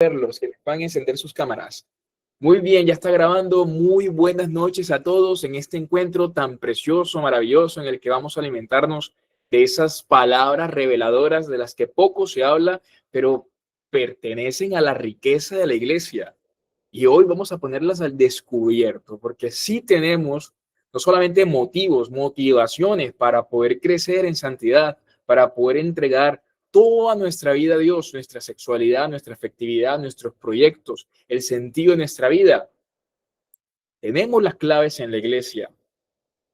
verlos, que van a encender sus cámaras. Muy bien, ya está grabando. Muy buenas noches a todos en este encuentro tan precioso, maravilloso, en el que vamos a alimentarnos de esas palabras reveladoras de las que poco se habla, pero pertenecen a la riqueza de la iglesia. Y hoy vamos a ponerlas al descubierto, porque sí tenemos no solamente motivos, motivaciones para poder crecer en santidad, para poder entregar toda nuestra vida a Dios, nuestra sexualidad, nuestra afectividad, nuestros proyectos, el sentido de nuestra vida. Tenemos las claves en la iglesia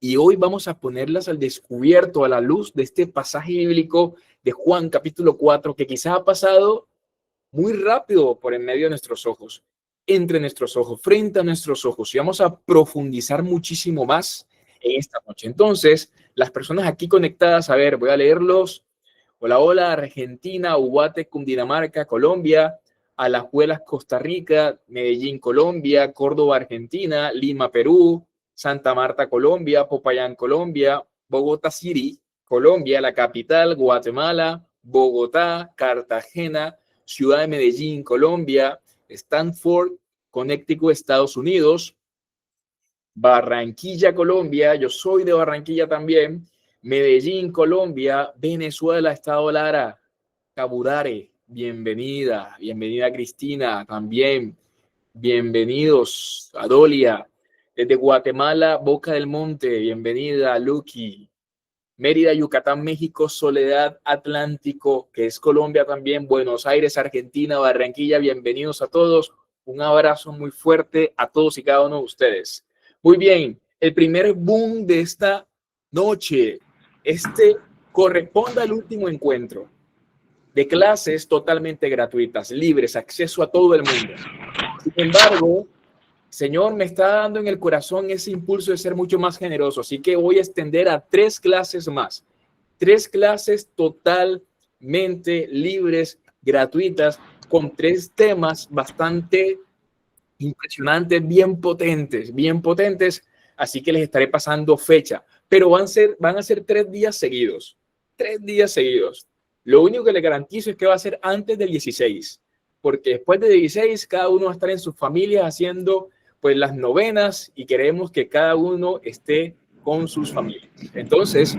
y hoy vamos a ponerlas al descubierto a la luz de este pasaje bíblico de Juan capítulo 4, que quizás ha pasado muy rápido por en medio de nuestros ojos, entre nuestros ojos, frente a nuestros ojos, y vamos a profundizar muchísimo más en esta noche. Entonces, las personas aquí conectadas, a ver, voy a leerlos. Hola, hola, Argentina, Ubaté, Cundinamarca, Colombia, Alajuelas, Costa Rica, Medellín, Colombia, Córdoba, Argentina, Lima, Perú, Santa Marta, Colombia, Popayán, Colombia, Bogotá City, Colombia, la capital, Guatemala, Bogotá, Cartagena, Ciudad de Medellín, Colombia, Stanford, Connecticut, Estados Unidos, Barranquilla, Colombia, yo soy de Barranquilla también, Medellín, Colombia, Venezuela, Estado Lara, Cabudare, bienvenida, bienvenida Cristina, también, bienvenidos, Adolia, desde Guatemala, Boca del Monte, bienvenida, Lucky, Mérida, Yucatán, México, Soledad, Atlántico, que es Colombia también, Buenos Aires, Argentina, Barranquilla, bienvenidos a todos, un abrazo muy fuerte a todos y cada uno de ustedes. Muy bien, el primer boom de esta noche, corresponde al último encuentro de clases totalmente gratuitas, libres, acceso a todo el mundo. Sin embargo, Señor, me está dando en el corazón ese impulso de ser mucho más generoso, así que voy a extender a 3 clases más. 3 clases totalmente libres, gratuitas, con 3 temas bastante impresionantes, bien potentes, así que les estaré pasando fecha, pero van a ser 3 días seguidos, 3 días seguidos. Lo único que les garantizo es que va a ser antes del 16, porque después del 16 cada uno va a estar en sus familias haciendo pues las novenas y queremos que cada uno esté con sus familias. Entonces,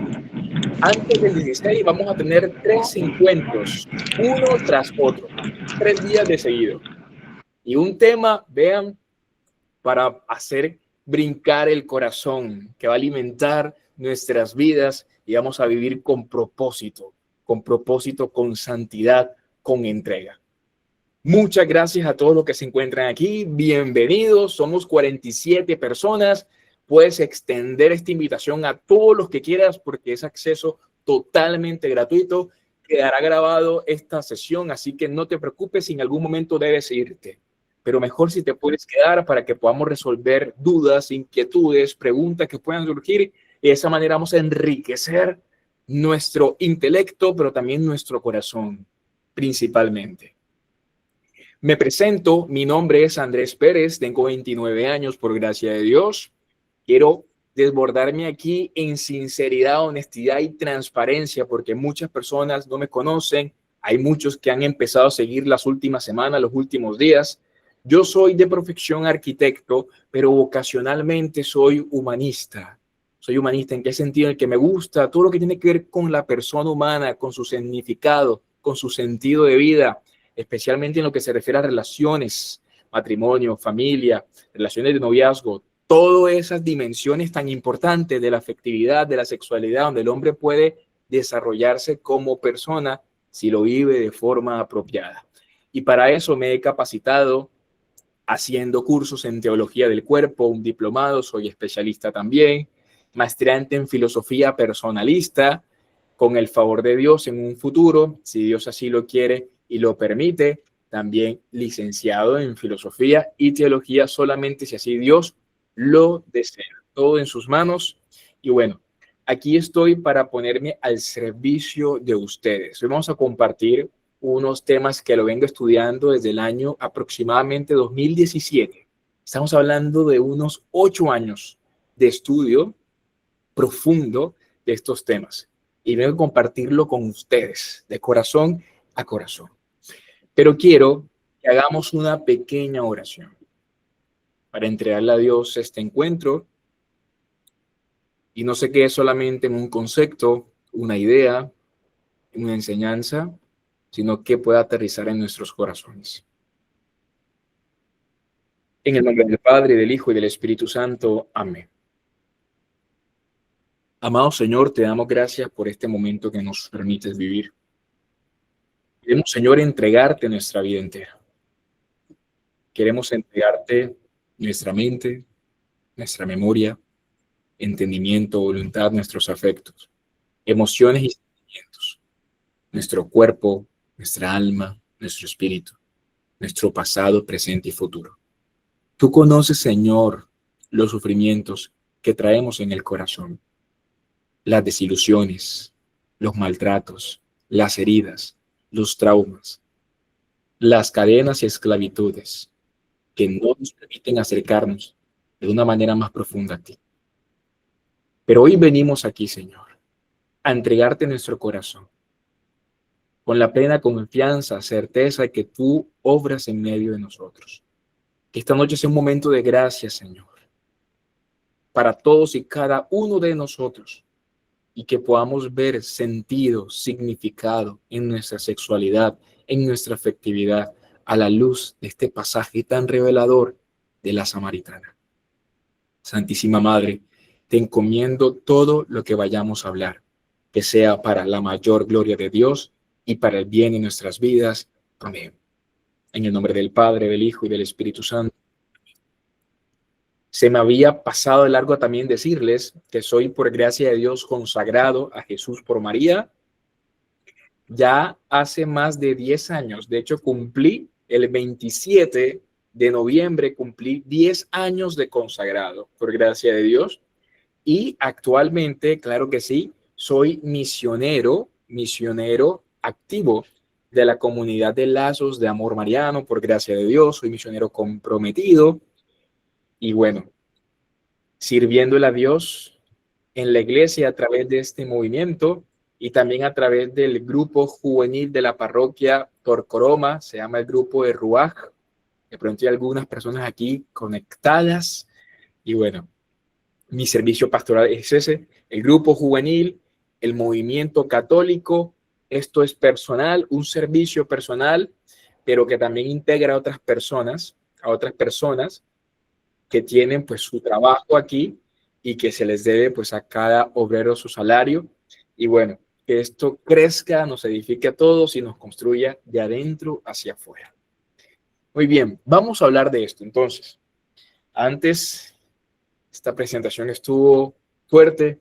antes del 16 vamos a tener 3 encuentros, uno tras otro, 3 días de seguido. Y un tema, vean, para hacer brincar el corazón, que va a alimentar nuestras vidas y vamos a vivir con propósito, con santidad, con entrega. Muchas gracias a todos los que se encuentran aquí. Bienvenidos. Somos 47 personas. Puedes extender esta invitación a todos los que quieras porque es acceso totalmente gratuito. Quedará grabado esta sesión, así que no te preocupes si en algún momento debes irte. Pero mejor si te puedes quedar para que podamos resolver dudas, inquietudes, preguntas que puedan surgir. Y de esa manera vamos a enriquecer nuestro intelecto, pero también nuestro corazón, principalmente. Me presento, mi nombre es Andrés Pérez, tengo 29 años por gracia de Dios. Quiero desbordarme aquí en sinceridad, honestidad y transparencia porque muchas personas no me conocen. Hay muchos que han empezado a seguir las últimas semanas, los últimos días. Yo soy de profesión arquitecto, pero vocacionalmente soy humanista. Soy humanista en qué sentido, en el que me gusta todo lo que tiene que ver con la persona humana, con su significado, con su sentido de vida, especialmente en lo que se refiere a relaciones, matrimonio, familia, relaciones de noviazgo, todas esas dimensiones tan importantes de la afectividad, de la sexualidad, donde el hombre puede desarrollarse como persona si lo vive de forma apropiada. Y para eso me he capacitado haciendo cursos en teología del cuerpo, un diplomado, soy especialista también, maestrante en filosofía personalista, con el favor de Dios en un futuro, si Dios así lo quiere y lo permite, también licenciado en filosofía y teología solamente si así Dios lo desea. Todo en sus manos. Y bueno, aquí estoy para ponerme al servicio de ustedes. Hoy vamos a compartir unos temas que lo vengo estudiando desde el año aproximadamente 2017. Estamos hablando de unos 8 años de estudio profundo de estos temas. Y vengo a compartirlo con ustedes, de corazón a corazón. Pero quiero que que hagamos una pequeña oración para entregarle a Dios este encuentro y no se quede solamente en un concepto, una idea, una enseñanza, sino que pueda aterrizar en nuestros corazones. En el nombre del Padre, del Hijo y del Espíritu Santo. Amén. Amado Señor, te damos gracias por este momento que nos permites vivir. Queremos, Señor, entregarte nuestra vida entera. Queremos entregarte nuestra mente, nuestra memoria, entendimiento, voluntad, nuestros afectos, emociones y sentimientos, nuestro cuerpo, nuestra alma, nuestro espíritu, nuestro pasado, presente y futuro. Tú conoces, Señor, los sufrimientos que traemos en el corazón, las desilusiones, los maltratos, las heridas, los traumas, las cadenas y esclavitudes que no nos permiten acercarnos de una manera más profunda a ti. Pero hoy venimos aquí, Señor, a entregarte nuestro corazón, con la plena confianza, certeza de que tú obras en medio de nosotros. Que esta noche sea un momento de gracia, Señor, para todos y cada uno de nosotros, y que podamos ver sentido, significado en nuestra sexualidad, en nuestra afectividad, a la luz de este pasaje tan revelador de la Samaritana. Santísima Madre, te encomiendo todo lo que vayamos a hablar, que sea para la mayor gloria de Dios y para el bien de nuestras vidas. Amén. En el nombre del Padre, del Hijo y del Espíritu Santo. Se me había pasado de largo también decirles que soy, por gracia de Dios, consagrado a Jesús por María ya hace más de 10 años. De hecho, cumplí el 27 de noviembre, cumplí 10 años de consagrado, por gracia de Dios. Y actualmente, claro que sí, soy misionero activo de la comunidad de Lazos de Amor Mariano, por gracia de Dios. Soy misionero comprometido y bueno, sirviéndole a Dios en la iglesia a través de este movimiento y también a través del grupo juvenil de la parroquia Torcoroma, se llama el grupo de Ruaj. De pronto hay algunas personas aquí conectadas y bueno, mi servicio pastoral es ese, el grupo juvenil, el movimiento católico. Esto es personal, un servicio personal, pero que también integra a otras personas que tienen pues su trabajo aquí y que se les debe pues a cada obrero su salario. Y bueno, que esto crezca, nos edifique a todos y nos construya de adentro hacia afuera. Muy bien, vamos a hablar de esto. Entonces, antes, esta presentación estuvo fuerte.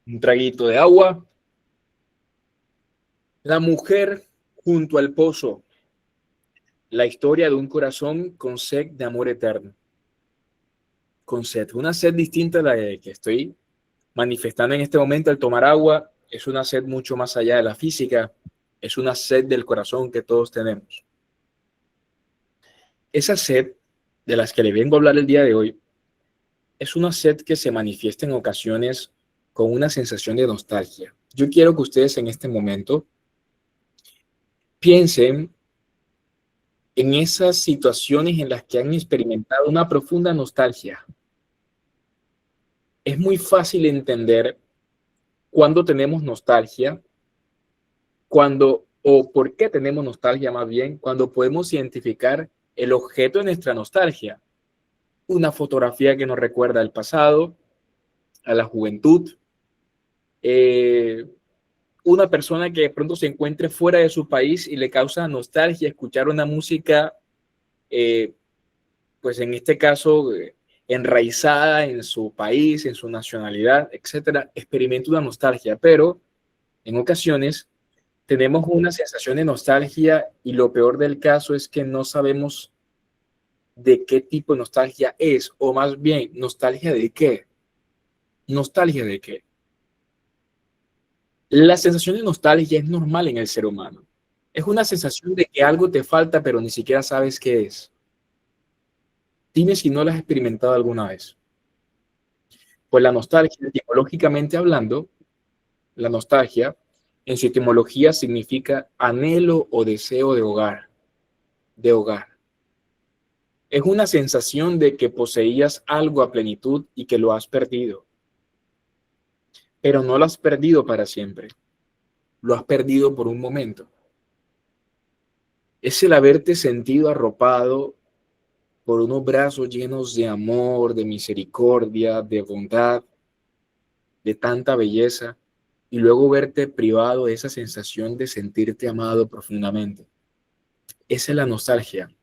Un traguito de agua. La mujer junto al pozo. La historia de un corazón con sed de amor eterno. Con sed, una sed distinta a la que estoy manifestando en este momento al tomar agua. Es una sed mucho más allá de la física, es una sed del corazón que todos tenemos. Esa sed de las que le vengo a hablar el día de hoy es una sed que se manifiesta en ocasiones con una sensación de nostalgia. Yo quiero que ustedes en este momento piensen en esas situaciones en las que han experimentado una profunda nostalgia. Es muy fácil entender cuando tenemos nostalgia, cuando o por qué tenemos nostalgia más bien, cuando podemos identificar el objeto de nuestra nostalgia. Una fotografía que nos recuerda al pasado, a la juventud, una persona que de pronto se encuentre fuera de su país y le causa nostalgia escuchar una música, pues en este caso, enraizada en su país, en su nacionalidad, etcétera, experimenta una nostalgia, pero en ocasiones tenemos una sensación de nostalgia y lo peor del caso es que no sabemos de qué tipo de nostalgia es, o más bien, nostalgia de qué. ¿Nostalgia de qué? La sensación de nostalgia es normal en el ser humano. Es una sensación de que algo te falta, pero ni siquiera sabes qué es. Dime si no la has experimentado alguna vez. Pues la nostalgia, etimológicamente hablando, la nostalgia En su etimología significa anhelo o deseo de hogar, de hogar. Es una sensación de que poseías algo a plenitud y que lo has perdido, pero no lo has perdido para siempre, lo has perdido por un momento. Es el haberte sentido arropado por unos brazos llenos de amor, de misericordia, de bondad, de tanta belleza, y luego verte privado de esa sensación de sentirte amado profundamente. Esa es la nostalgia,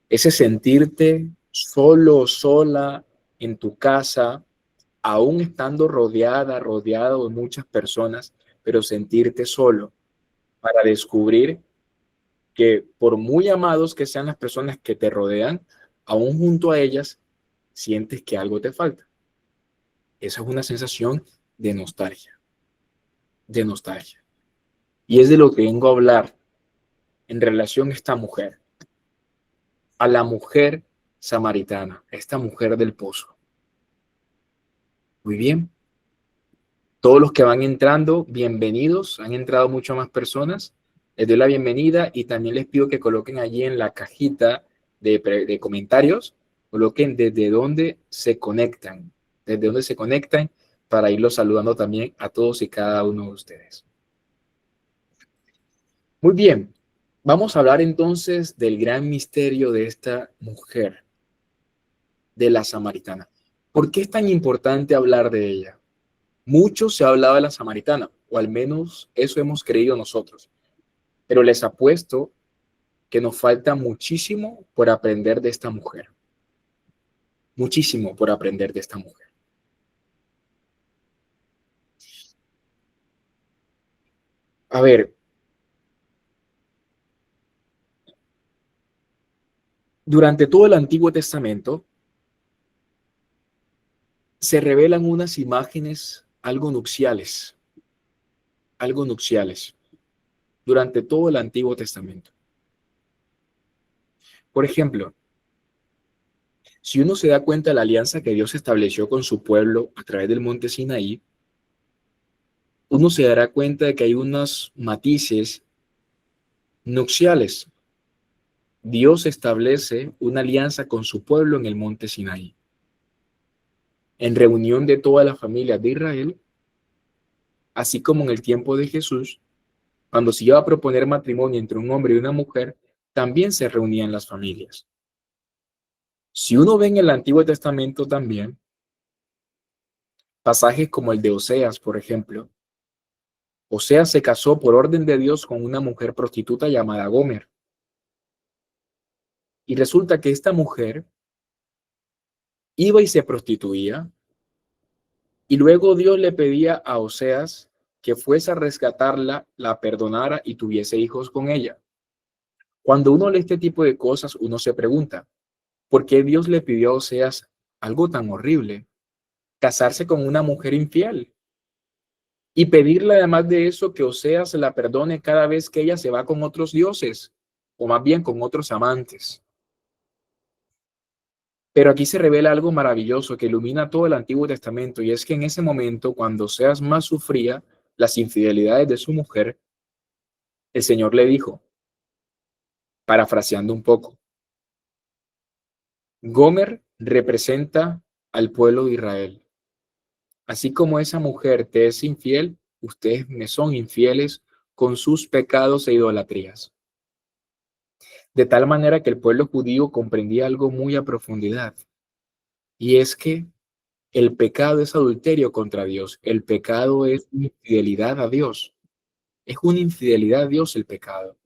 ese sentirte solo o sola en tu casa, aún estando rodeado de muchas personas, pero sentirte solo para descubrir que por muy amados que sean las personas que te rodean, aún junto a ellas, sientes que algo te falta. Esa es una sensación de nostalgia, de nostalgia. Y es de lo que vengo a hablar en relación a esta mujer, a la mujer samaritana, esta mujer del pozo. Muy bien. Todos los que van entrando, bienvenidos. Han entrado muchas más personas. Les doy la bienvenida y también les pido que coloquen allí en la cajita de comentarios, coloquen desde dónde se conectan para irlos saludando también a todos y cada uno de ustedes. Muy bien, vamos a hablar entonces del gran misterio de esta mujer, de la samaritana. ¿Por qué es tan importante hablar de ella? Mucho se ha hablado de la samaritana, o al menos eso hemos creído nosotros, pero les apuesto que nos falta muchísimo por aprender de esta mujer, muchísimo por aprender de esta mujer. A ver, durante todo el Antiguo Testamento se revelan unas imágenes algo nupciales, durante todo el Antiguo Testamento. Por ejemplo, si uno se da cuenta de la alianza que Dios estableció con su pueblo a través del monte Sinaí, uno se dará cuenta de que hay unos matices nupciales. Dios establece una alianza con su pueblo en el monte Sinaí. En reunión de todas las familias de Israel, así como en el tiempo de Jesús, cuando se iba a proponer matrimonio entre un hombre y una mujer, también se reunían las familias. Si uno ve en el Antiguo Testamento también, pasajes como el de Oseas, por ejemplo, Oseas se casó por orden de Dios con una mujer prostituta llamada Gomer. Y resulta que esta mujer iba y se prostituía, y luego Dios le pedía a Oseas que fuese a rescatarla, la perdonara y tuviese hijos con ella. Cuando uno lee este tipo de cosas, uno se pregunta, ¿por qué Dios le pidió a Oseas algo tan horrible? Casarse con una mujer infiel. Y pedirle además de eso que Oseas la perdone cada vez que ella se va con otros dioses, o más bien con otros amantes. Pero aquí se revela algo maravilloso que ilumina todo el Antiguo Testamento, y es que en ese momento, cuando Oseas más sufría las infidelidades de su mujer, el Señor le dijo, parafraseando un poco, Gomer representa al pueblo de Israel. Así como esa mujer te es infiel, ustedes me son infieles con sus pecados e idolatrías. De tal manera que el pueblo judío comprendía algo muy a profundidad, y es que el pecado es adulterio contra Dios, el pecado es infidelidad a Dios, es una infidelidad a Dios el pecado.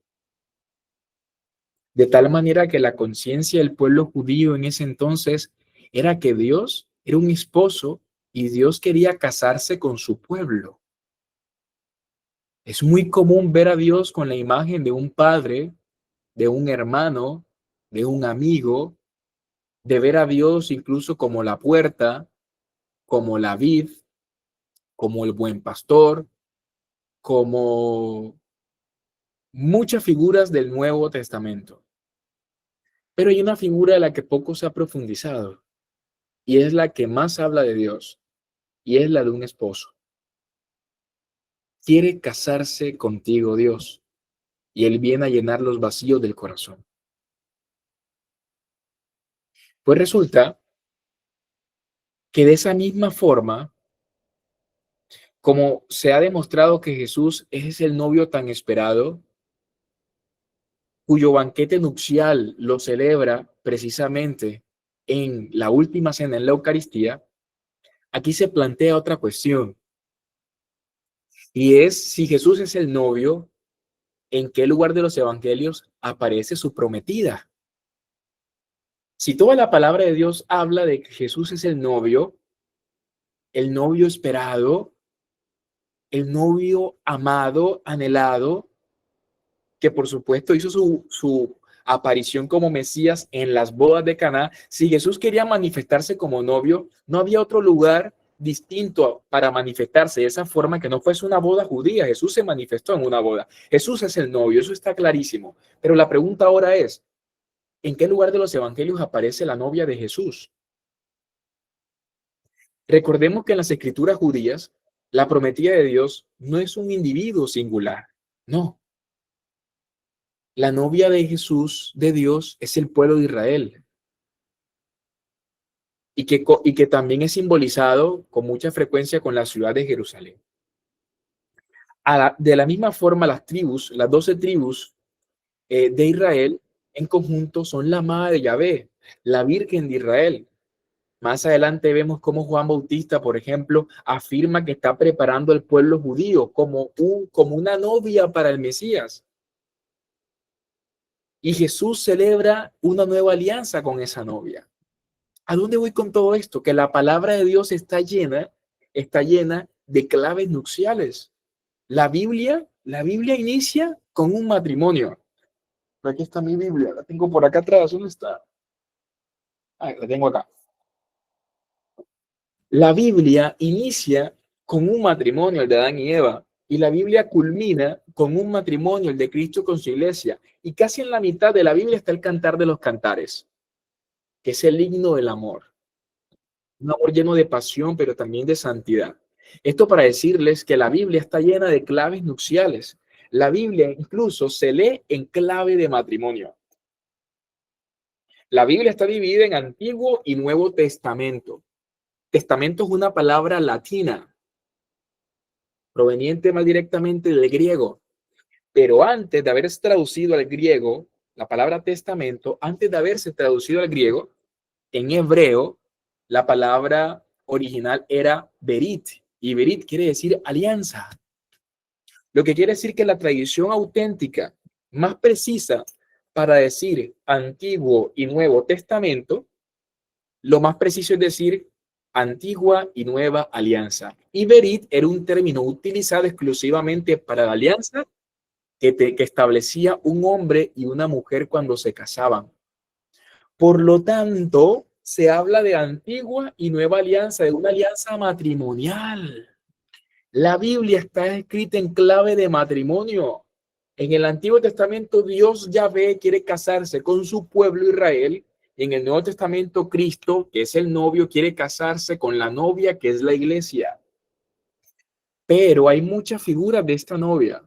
De tal manera que la conciencia del pueblo judío en ese entonces era que Dios era un esposo y Dios quería casarse con su pueblo. Es muy común ver a Dios con la imagen de un padre, de un hermano, de un amigo, de ver a Dios incluso como la puerta, como la vid, como el buen pastor, como muchas figuras del Nuevo Testamento. Pero hay una figura de la que poco se ha profundizado y es la que más habla de Dios y es la de un esposo. quiere casarse contigo, Dios, y Él viene a llenar los vacíos del corazón. Pues resulta que de esa misma forma, como se ha demostrado que Jesús es el novio tan esperado, cuyo banquete nupcial lo celebra precisamente en la última cena, en la Eucaristía, aquí se plantea otra cuestión, y es si Jesús es el novio, ¿en qué lugar de los evangelios aparece su prometida? Si toda la palabra de Dios habla de que Jesús es el novio esperado, el novio amado, anhelado, que por supuesto hizo su aparición como Mesías en las bodas de Caná, si Jesús quería manifestarse como novio, no había otro lugar distinto para manifestarse de esa forma que no fuese una boda judía. Jesús se manifestó en una boda. Jesús es el novio, eso está clarísimo. Pero la pregunta ahora es, ¿en qué lugar de los evangelios aparece la novia de Jesús? Recordemos que en las escrituras judías, la prometida de Dios no es un individuo singular, no. La novia de Jesús, de Dios, es el pueblo de Israel y que también es simbolizado con mucha frecuencia con la ciudad de Jerusalén. De la misma forma, las tribus, las 12 tribus de Israel en conjunto son la amada de Yahvé, la Virgen de Israel. Más adelante vemos cómo Juan Bautista, por ejemplo, afirma que está preparando al pueblo judío como una novia para el Mesías. Y Jesús celebra una nueva alianza con esa novia. ¿A dónde voy con todo esto? Que la palabra de Dios está llena de claves nupciales. La Biblia inicia con un matrimonio. Aquí está mi Biblia, la tengo por acá atrás. ¿Dónde está? Ah, la tengo acá. La Biblia inicia con un matrimonio, el de Adán y Eva, y la Biblia culmina con un matrimonio, el de Cristo con su iglesia. Y casi en la mitad de la Biblia está el Cantar de los Cantares, que es el himno del amor. Un amor lleno de pasión, pero también de santidad. Esto para decirles que la Biblia está llena de claves nupciales. La Biblia incluso se lee en clave de matrimonio. La Biblia está dividida en Antiguo y Nuevo Testamento. Testamento es una palabra latina, proveniente más directamente del griego. Pero antes de haberse traducido al griego, la palabra testamento, antes de haberse traducido al griego, en hebreo, la palabra original era berit, y berit quiere decir alianza. Lo que quiere decir que la tradición auténtica más precisa para decir Antiguo y Nuevo Testamento, lo más preciso es decir Antigua y Nueva Alianza. Y berit era un término utilizado exclusivamente para la alianza que establecía un hombre y una mujer cuando se casaban. Por lo tanto, se habla de antigua y nueva alianza, de una alianza matrimonial. La Biblia está escrita en clave de matrimonio. En el Antiguo Testamento, Dios Yahvé quiere casarse con su pueblo Israel. Y en el Nuevo Testamento, Cristo, que es el novio, quiere casarse con la novia, que es la iglesia. Pero hay muchas figuras de esta novia,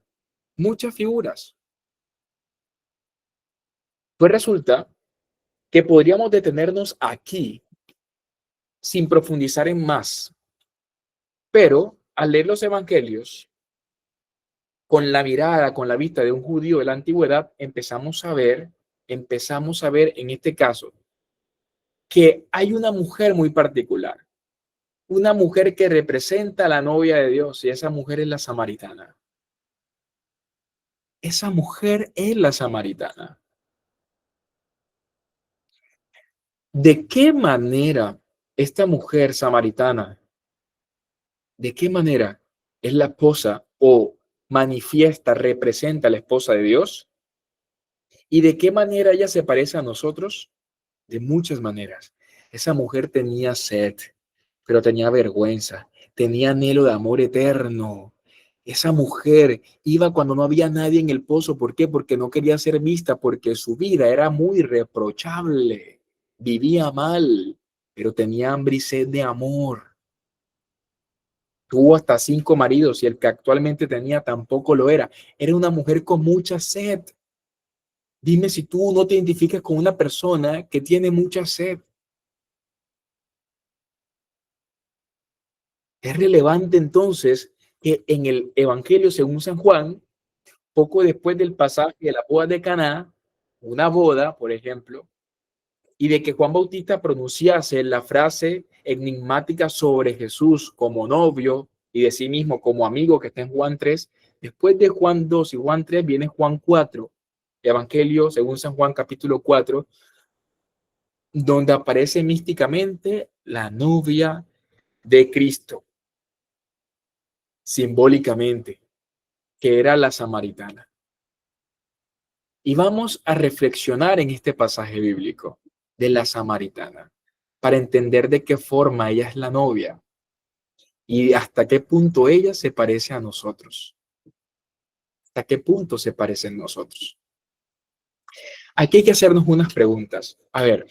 muchas figuras. Pues resulta que podríamos detenernos aquí sin profundizar en más, pero al leer los evangelios, con la mirada, con la vista de un judío de la antigüedad, empezamos a ver en este caso que hay una mujer muy particular, una mujer que representa a la novia de Dios, y esa mujer es la samaritana. Esa mujer es la samaritana. ¿De qué manera esta mujer samaritana, de qué manera es la esposa o manifiesta, representa a la esposa de Dios? ¿Y de qué manera ella se parece a nosotros? De muchas maneras. Esa mujer tenía sed, pero tenía vergüenza, tenía anhelo de amor eterno. Esa mujer iba cuando no había nadie en el pozo. ¿Por qué? Porque no quería ser vista, porque su vida era muy reprochable. Vivía mal, pero tenía hambre y sed de amor. Tuvo hasta 5 maridos y el que actualmente tenía tampoco lo era. Era una mujer con mucha sed. Dime si tú no te identificas con una persona que tiene mucha sed. Es relevante entonces que en el Evangelio según San Juan, poco después del pasaje de la boda de Caná, una boda, por ejemplo, y de que Juan Bautista pronunciase la frase enigmática sobre Jesús como novio y de sí mismo como amigo que está en Juan 3, después de Juan 2 y Juan 3 viene Juan 4, Evangelio según San Juan capítulo 4, donde aparece místicamente la novia de Cristo, simbólicamente, que era la samaritana. Y vamos a reflexionar en este pasaje bíblico de la samaritana para entender de qué forma ella es la novia y hasta qué punto ella se parece a nosotros. Hasta qué punto se parece a nosotros. Aquí hay que hacernos unas preguntas. A ver,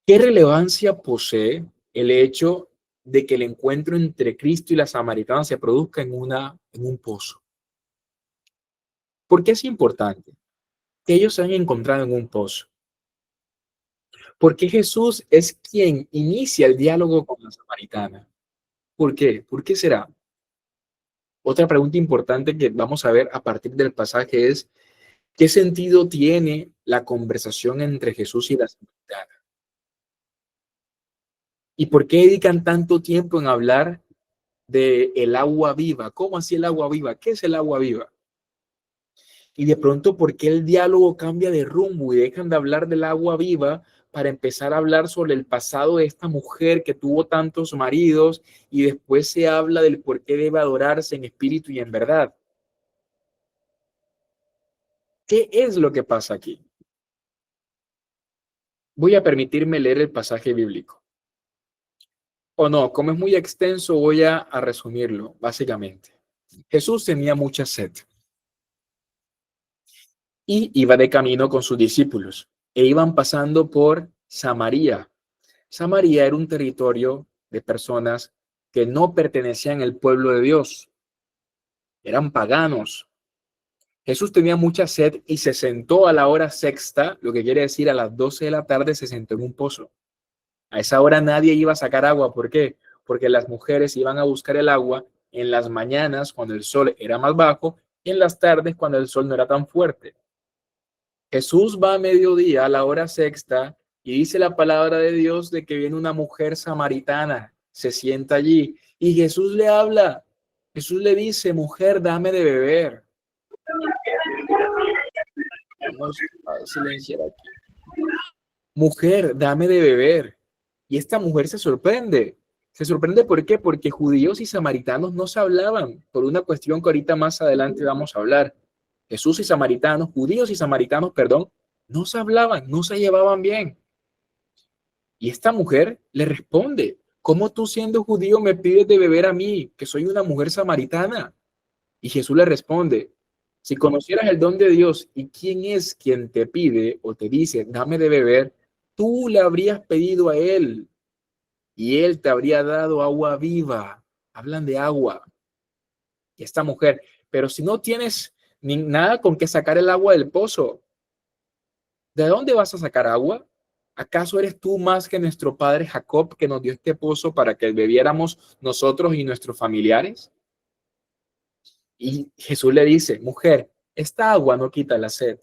¿qué relevancia posee el hecho de que el encuentro entre Cristo y la samaritana se produzca en un pozo? ¿Por qué es importante que ellos se hayan encontrado en un pozo? Porque Jesús es quien inicia el diálogo con la samaritana. ¿Por qué? ¿Por qué será? Otra pregunta importante que vamos a ver a partir del pasaje es, ¿qué sentido tiene la conversación entre Jesús y la samaritana? ¿Y por qué dedican tanto tiempo en hablar de el agua viva? ¿Cómo así el agua viva? ¿Qué es el agua viva? Y de pronto, ¿por qué el diálogo cambia de rumbo y dejan de hablar del agua viva para empezar a hablar sobre el pasado de esta mujer que tuvo tantos maridos y después se habla del por qué debe adorarse en espíritu y en verdad? ¿Qué es lo que pasa aquí? Voy a permitirme leer el pasaje bíblico. O no, como es muy extenso, voy a resumirlo, básicamente. Jesús tenía mucha sed y iba de camino con sus discípulos e iban pasando por Samaria. Samaria era un territorio de personas que no pertenecían al pueblo de Dios, eran paganos. Jesús tenía mucha sed y se sentó a la hora sexta, lo que quiere decir a las 12 de la tarde se sentó en un pozo. A esa hora nadie iba a sacar agua. ¿Por qué? Porque las mujeres iban a buscar el agua en las mañanas cuando el sol era más bajo y en las tardes cuando el sol no era tan fuerte. Jesús va a mediodía, a la hora sexta, y dice la palabra de Dios de que viene una mujer samaritana, se sienta allí y Jesús le habla. Jesús le dice, mujer, dame de beber. Vamos a silenciar aquí. Mujer, dame de beber. Y esta mujer se sorprende. Se sorprende ¿por qué? Porque judíos y samaritanos no se hablaban, por una cuestión que ahorita más adelante vamos a hablar. Jesús y samaritanos, judíos y samaritanos, perdón, no se hablaban, no se llevaban bien. Y esta mujer le responde, ¿cómo tú siendo judío me pides de beber a mí, que soy una mujer samaritana? Y Jesús le responde, si conocieras el don de Dios y quién es quien te pide o te dice, dame de beber, tú le habrías pedido a él y él te habría dado agua viva. Hablan de agua. Y esta mujer, pero si no tienes ni nada con que sacar el agua del pozo, ¿de dónde vas a sacar agua? ¿Acaso eres tú más que nuestro padre Jacob que nos dio este pozo para que bebiéramos nosotros y nuestros familiares? Y Jesús le dice, mujer, esta agua no quita la sed.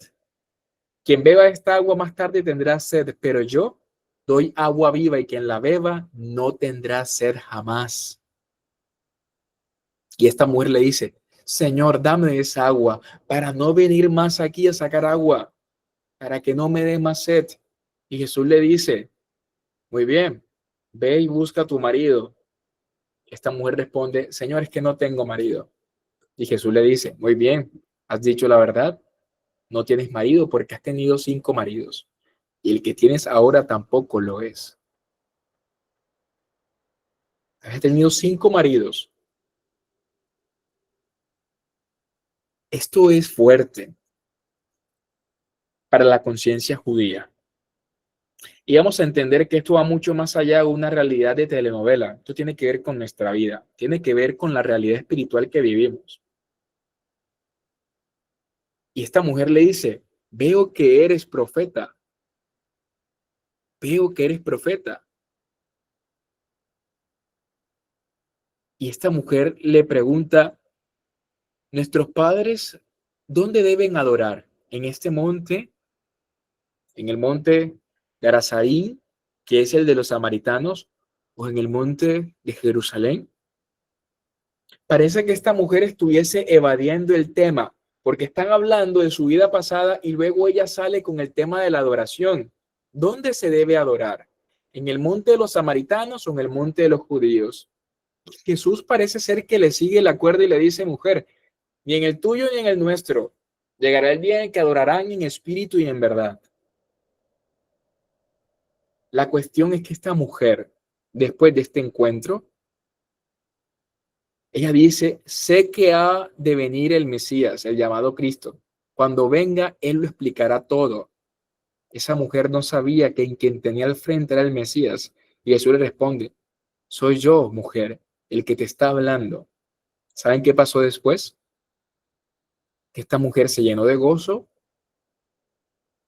Quien beba esta agua más tarde tendrá sed, pero yo doy agua viva y quien la beba no tendrá sed jamás. Y esta mujer le dice, Señor, dame esa agua para no venir más aquí a sacar agua, para que no me dé más sed. Y Jesús le dice, muy bien, ve y busca a tu marido. Esta mujer responde, Señor, es que no tengo marido. Y Jesús le dice, muy bien, has dicho la verdad, no tienes marido porque has tenido 5 maridos. Y el que tienes ahora tampoco lo es. Has tenido 5 maridos. Esto es fuerte para la conciencia judía. Y vamos a entender que esto va mucho más allá de una realidad de telenovela. Esto tiene que ver con nuestra vida, tiene que ver con la realidad espiritual que vivimos. Y esta mujer le dice, veo que eres profeta, veo que eres profeta. Y esta mujer le pregunta, nuestros padres, ¿dónde deben adorar? ¿En este monte? ¿En el monte de Arasaí, que es el de los samaritanos, o en el monte de Jerusalén? Parece que esta mujer estuviese evadiendo el tema, porque están hablando de su vida pasada y luego ella sale con el tema de la adoración. ¿Dónde se debe adorar? ¿En el monte de los samaritanos o en el monte de los judíos? Jesús parece ser que le sigue la cuerda y le dice, mujer, ni en el tuyo ni en el nuestro llegará el día en que adorarán en espíritu y en verdad. La cuestión es que esta mujer, después de este encuentro, ella dice, sé que ha de venir el Mesías, el llamado Cristo. Cuando venga, Él lo explicará todo. Esa mujer no sabía que quien tenía al frente era el Mesías. Y Jesús le responde, soy yo, mujer, el que te está hablando. ¿Saben qué pasó después? Que esta mujer se llenó de gozo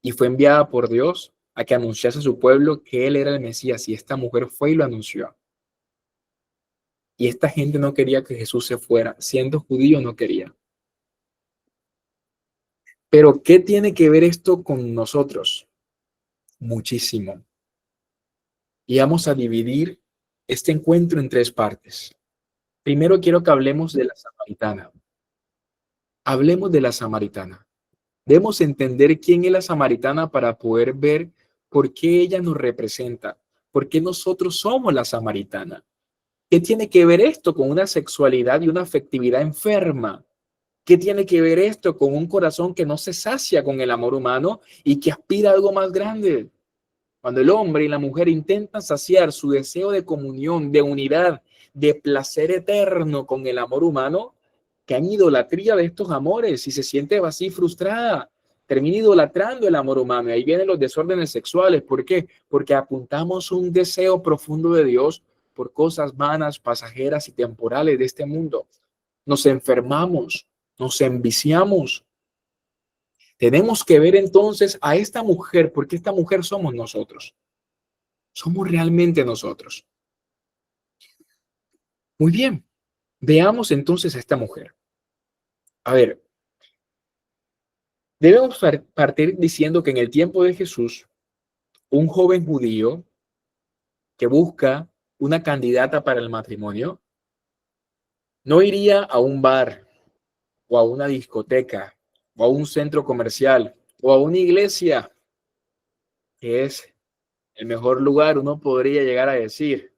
y fue enviada por Dios a que anunciase a su pueblo que Él era el Mesías. Y esta mujer fue y lo anunció. Y esta gente no quería que Jesús se fuera. Siendo judío, no quería. Pero, ¿qué tiene que ver esto con nosotros? Muchísimo. Y vamos a dividir este encuentro en tres partes. Primero quiero que hablemos de la samaritana. Hablemos de la samaritana. Debemos entender quién es la samaritana para poder ver por qué ella nos representa, por qué nosotros somos la samaritana. ¿Qué tiene que ver esto con una sexualidad y una afectividad enferma? ¿Qué tiene que ver esto con un corazón que no se sacia con el amor humano y que aspira a algo más grande? Cuando el hombre y la mujer intentan saciar su deseo de comunión, de unidad, de placer eterno con el amor humano, que han idolatría de estos amores y se siente vacía y frustrada, termina idolatrando el amor humano. Y ahí vienen los desórdenes sexuales. ¿Por qué? Porque apuntamos un deseo profundo de Dios por cosas vanas, pasajeras y temporales de este mundo. Nos enfermamos, nos enviciamos. Tenemos que ver entonces a esta mujer, porque esta mujer somos nosotros. Somos realmente nosotros. Muy bien, veamos entonces a esta mujer. A ver, debemos partir diciendo que en el tiempo de Jesús, un joven judío que busca una candidata para el matrimonio, no iría a un bar o a una discoteca o a un centro comercial o a una iglesia, que es el mejor lugar, uno podría llegar a decir.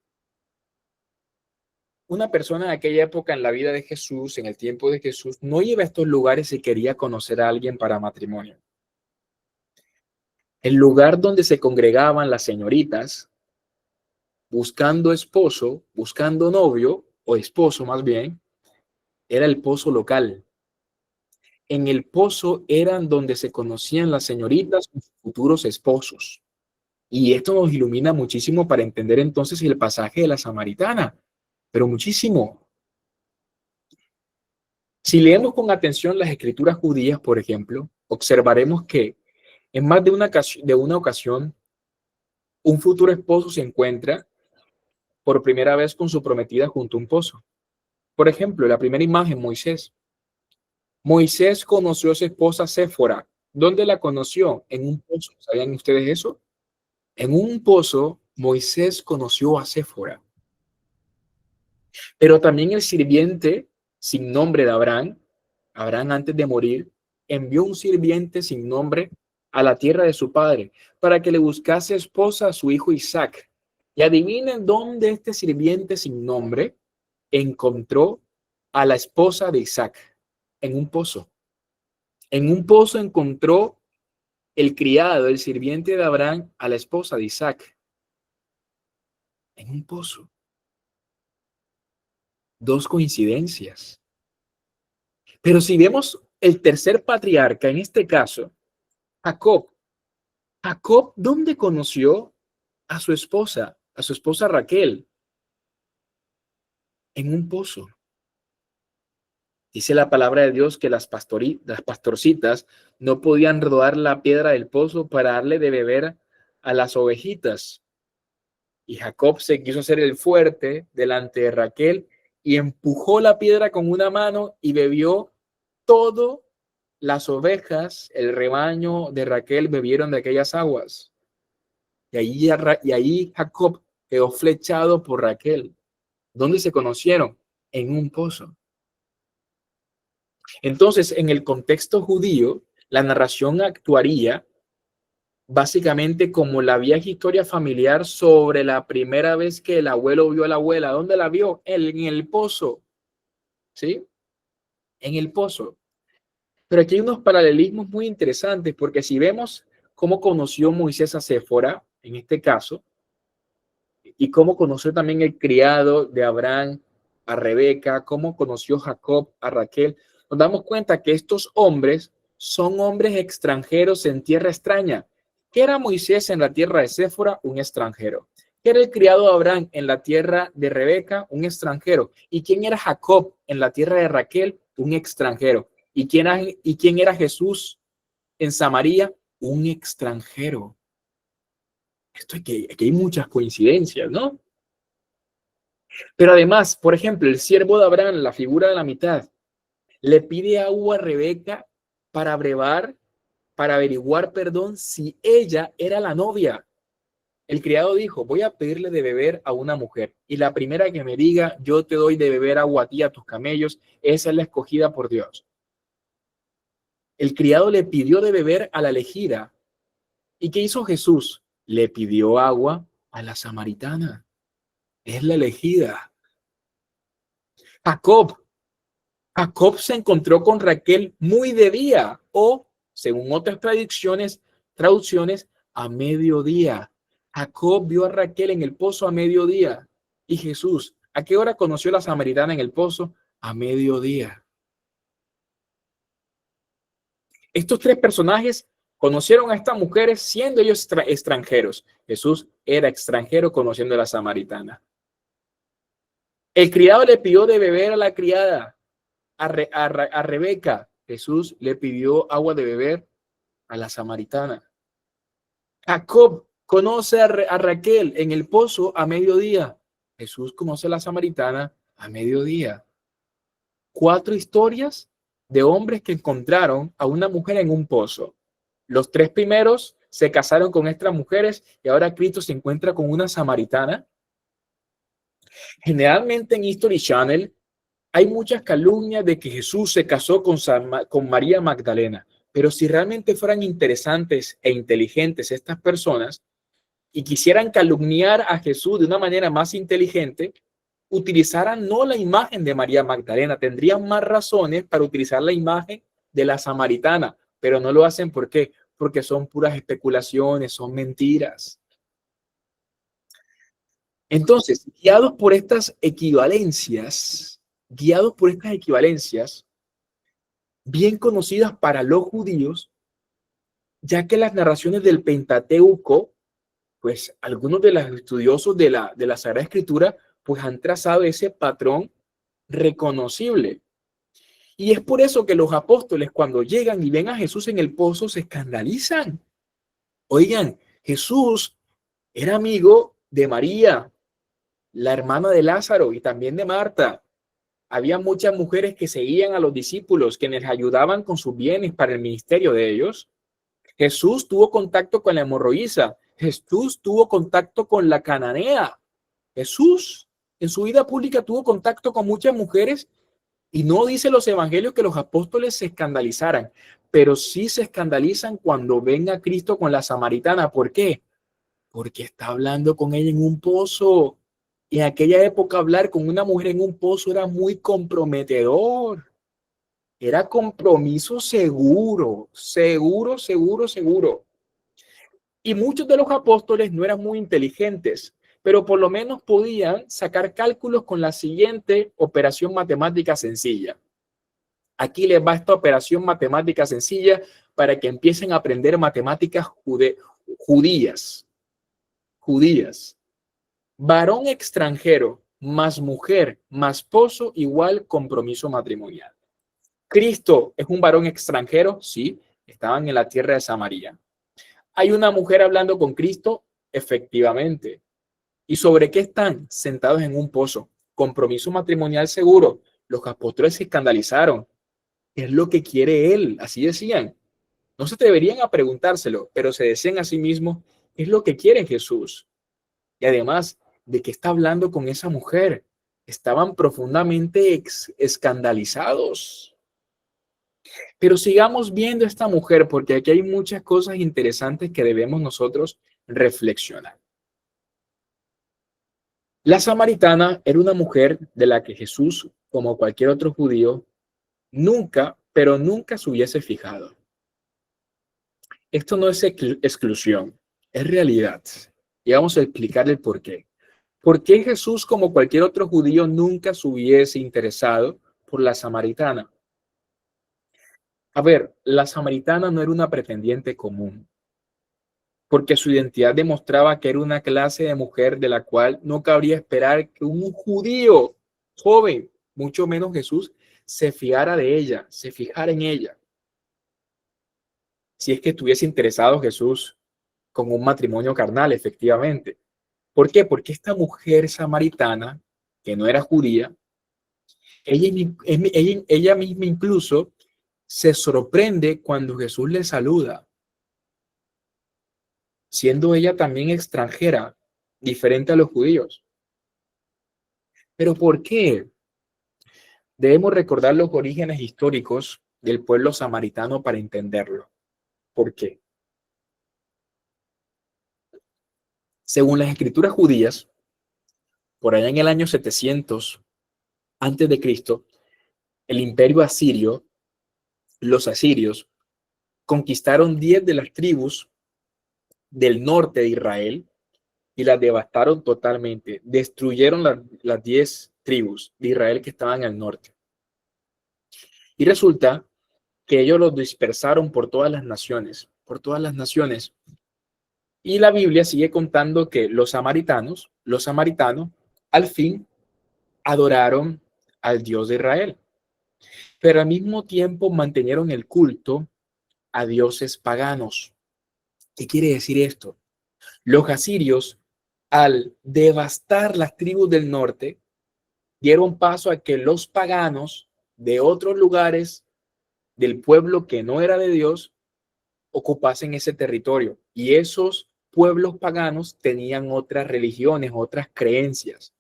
Una persona de aquella época en la vida de Jesús, en el tiempo de Jesús, no iba a estos lugares si quería conocer a alguien para matrimonio. El lugar donde se congregaban las señoritas buscando esposo, buscando novio o esposo más bien, era el pozo local. En el pozo eran donde se conocían las señoritas con sus futuros esposos. Y esto nos ilumina muchísimo para entender entonces el pasaje de la samaritana, pero muchísimo. Si leemos con atención las escrituras judías, por ejemplo, observaremos que en más de una ocasión, un futuro esposo se encuentra por primera vez con su prometida junto a un pozo. Por ejemplo, la primera imagen, Moisés. Moisés conoció a su esposa Séfora. ¿Dónde la conoció? En un pozo. ¿Sabían ustedes eso? En un pozo, Moisés conoció a Séfora. Pero también el sirviente sin nombre de Abraham, Abraham antes de morir, envió un sirviente sin nombre a la tierra de su padre para que le buscase esposa a su hijo Isaac. Y adivinen dónde este sirviente sin nombre encontró a la esposa de Isaac, en un pozo. En un pozo encontró el criado, el sirviente de Abraham, a la esposa de Isaac. En un pozo. Dos coincidencias. Pero si vemos el tercer patriarca, en este caso, Jacob. Jacob, ¿dónde conoció a su esposa Raquel, en un pozo. Dice la palabra de Dios que las pastorcitas no podían rodar la piedra del pozo para darle de beber a las ovejitas. Y Jacob se quiso hacer el fuerte delante de Raquel y empujó la piedra con una mano y bebió todo. Las ovejas, el rebaño de Raquel bebieron de aquellas aguas. Y ahí Jacob quedó flechado por Raquel. ¿Dónde se conocieron? En un pozo. Entonces, en el contexto judío, la narración actuaría básicamente como la vieja historia familiar sobre la primera vez que el abuelo vio a la abuela. ¿Dónde la vio? En el pozo. ¿Sí? En el pozo. Pero aquí hay unos paralelismos muy interesantes, porque si vemos cómo conoció Moisés a Séfora, en este caso, y cómo conoció también el criado de Abraham a Rebeca, cómo conoció Jacob a Raquel, nos damos cuenta que estos hombres son hombres extranjeros en tierra extraña. ¿Qué era Moisés en la tierra de Séfora? Un extranjero. ¿Qué era el criado de Abraham en la tierra de Rebeca? Un extranjero. ¿Y quién era Jacob en la tierra de Raquel? Un extranjero. ¿Y quién era Jesús en Samaria? Un extranjero. Aquí hay muchas coincidencias, ¿no? Pero además, por ejemplo, el siervo de Abraham, la figura de la mitad, le pide agua a Rebeca para averiguar, perdón, si ella era la novia. El criado dijo, voy a pedirle de beber a una mujer, y la primera que me diga, yo te doy de beber agua a ti, a tus camellos, esa es la escogida por Dios. El criado le pidió de beber a la elegida. ¿Y qué hizo Jesús? Le pidió agua a la samaritana. Es la elegida. Jacob se encontró con Raquel muy de día o, según otras traducciones, a mediodía. Jacob vio a Raquel en el pozo a mediodía. Y Jesús, ¿a qué hora conoció a la samaritana en el pozo? A mediodía. Estos tres personajes conocieron a estas mujeres siendo ellos extranjeros. Jesús era extranjero conociendo a la samaritana. El criado le pidió de beber a la criada, a Rebeca. Jesús le pidió agua de beber a la samaritana. Jacob conoce a Raquel en el pozo a mediodía. Jesús conoce a la samaritana a mediodía. 4 historias de hombres que encontraron a una mujer en un pozo. Los 3 primeros se casaron con estas mujeres y ahora Cristo se encuentra con una samaritana. Generalmente en History Channel hay muchas calumnias de que Jesús se casó con María Magdalena, pero si realmente fueran interesantes e inteligentes estas personas y quisieran calumniar a Jesús de una manera más inteligente, utilizaran no la imagen de María Magdalena, tendrían más razones para utilizar la imagen de la samaritana, pero no lo hacen. ¿Por qué? Porque son puras especulaciones, son mentiras. Entonces, guiados por estas equivalencias, bien conocidas para los judíos, ya que las narraciones del Pentateuco, pues algunos de los estudiosos de la Sagrada Escritura, pues han trazado ese patrón reconocible. Y es por eso que los apóstoles, cuando llegan y ven a Jesús en el pozo, se escandalizan. Oigan, Jesús era amigo de María, la hermana de Lázaro, y también de Marta. Había muchas mujeres que seguían a los discípulos, quienes ayudaban con sus bienes para el ministerio de ellos. Jesús tuvo contacto con la hemorroísa. Jesús tuvo contacto con la cananea. Jesús en su vida pública tuvo contacto con muchas mujeres y no dice los evangelios que los apóstoles se escandalizaran, pero sí se escandalizan cuando ven a Cristo con la samaritana. ¿Por qué? Porque está hablando con ella en un pozo. Y en aquella época hablar con una mujer en un pozo era muy comprometedor. Era compromiso seguro, seguro, seguro, seguro. Y muchos de los apóstoles no eran muy inteligentes, pero por lo menos podían sacar cálculos con la siguiente operación matemática sencilla. Aquí les va esta operación matemática sencilla para que empiecen a aprender matemáticas judías. judías. Varón extranjero más mujer más esposo igual compromiso matrimonial. Cristo es un varón extranjero, sí, estaban en la tierra de Samaria. ¿Hay una mujer hablando con Cristo? Efectivamente. ¿Y sobre qué están? Sentados en un pozo. Compromiso matrimonial seguro. Los apóstoles se escandalizaron. Es lo que quiere él, así decían. No se atreverían a preguntárselo, pero se decían a sí mismos, es lo que quiere Jesús. Y además, ¿de qué está hablando con esa mujer? Estaban profundamente escandalizados. Pero sigamos viendo a esta mujer, porque aquí hay muchas cosas interesantes que debemos nosotros reflexionar. La samaritana era una mujer de la que Jesús, como cualquier otro judío, nunca, pero nunca se hubiese fijado. Esto no es exclusión, es realidad. Y vamos a explicar el por qué. ¿Por qué Jesús, como cualquier otro judío, nunca se hubiese interesado por la samaritana? A ver, la samaritana no era una pretendiente común, porque su identidad demostraba que era una clase de mujer de la cual no cabría esperar que un judío joven, mucho menos Jesús, se fijara de ella, se fijara en ella. Si es que estuviese interesado Jesús con un matrimonio carnal, efectivamente. ¿Por qué? Porque esta mujer samaritana, que no era judía, ella misma incluso se sorprende cuando Jesús le saluda, siendo ella también extranjera, diferente a los judíos. ¿Pero por qué? Debemos recordar los orígenes históricos del pueblo samaritano para entenderlo. ¿Por qué? Según las escrituras judías, por allá en el año 700 antes de Cristo, el imperio asirio, los asirios, conquistaron 10 de las tribus del norte de Israel y las devastaron totalmente. Destruyeron las 10 tribus de Israel que estaban al norte. Y resulta que ellos los dispersaron por todas las naciones, por todas las naciones. Y la Biblia sigue contando que los samaritanos, al fin adoraron al Dios de Israel, pero al mismo tiempo mantenieron el culto a dioses paganos. ¿Qué quiere decir esto? Los asirios, al devastar las tribus del norte, dieron paso a que los paganos de otros lugares del pueblo que no era de Dios ocupasen ese territorio. Y esos pueblos paganos tenían otras religiones, otras creencias.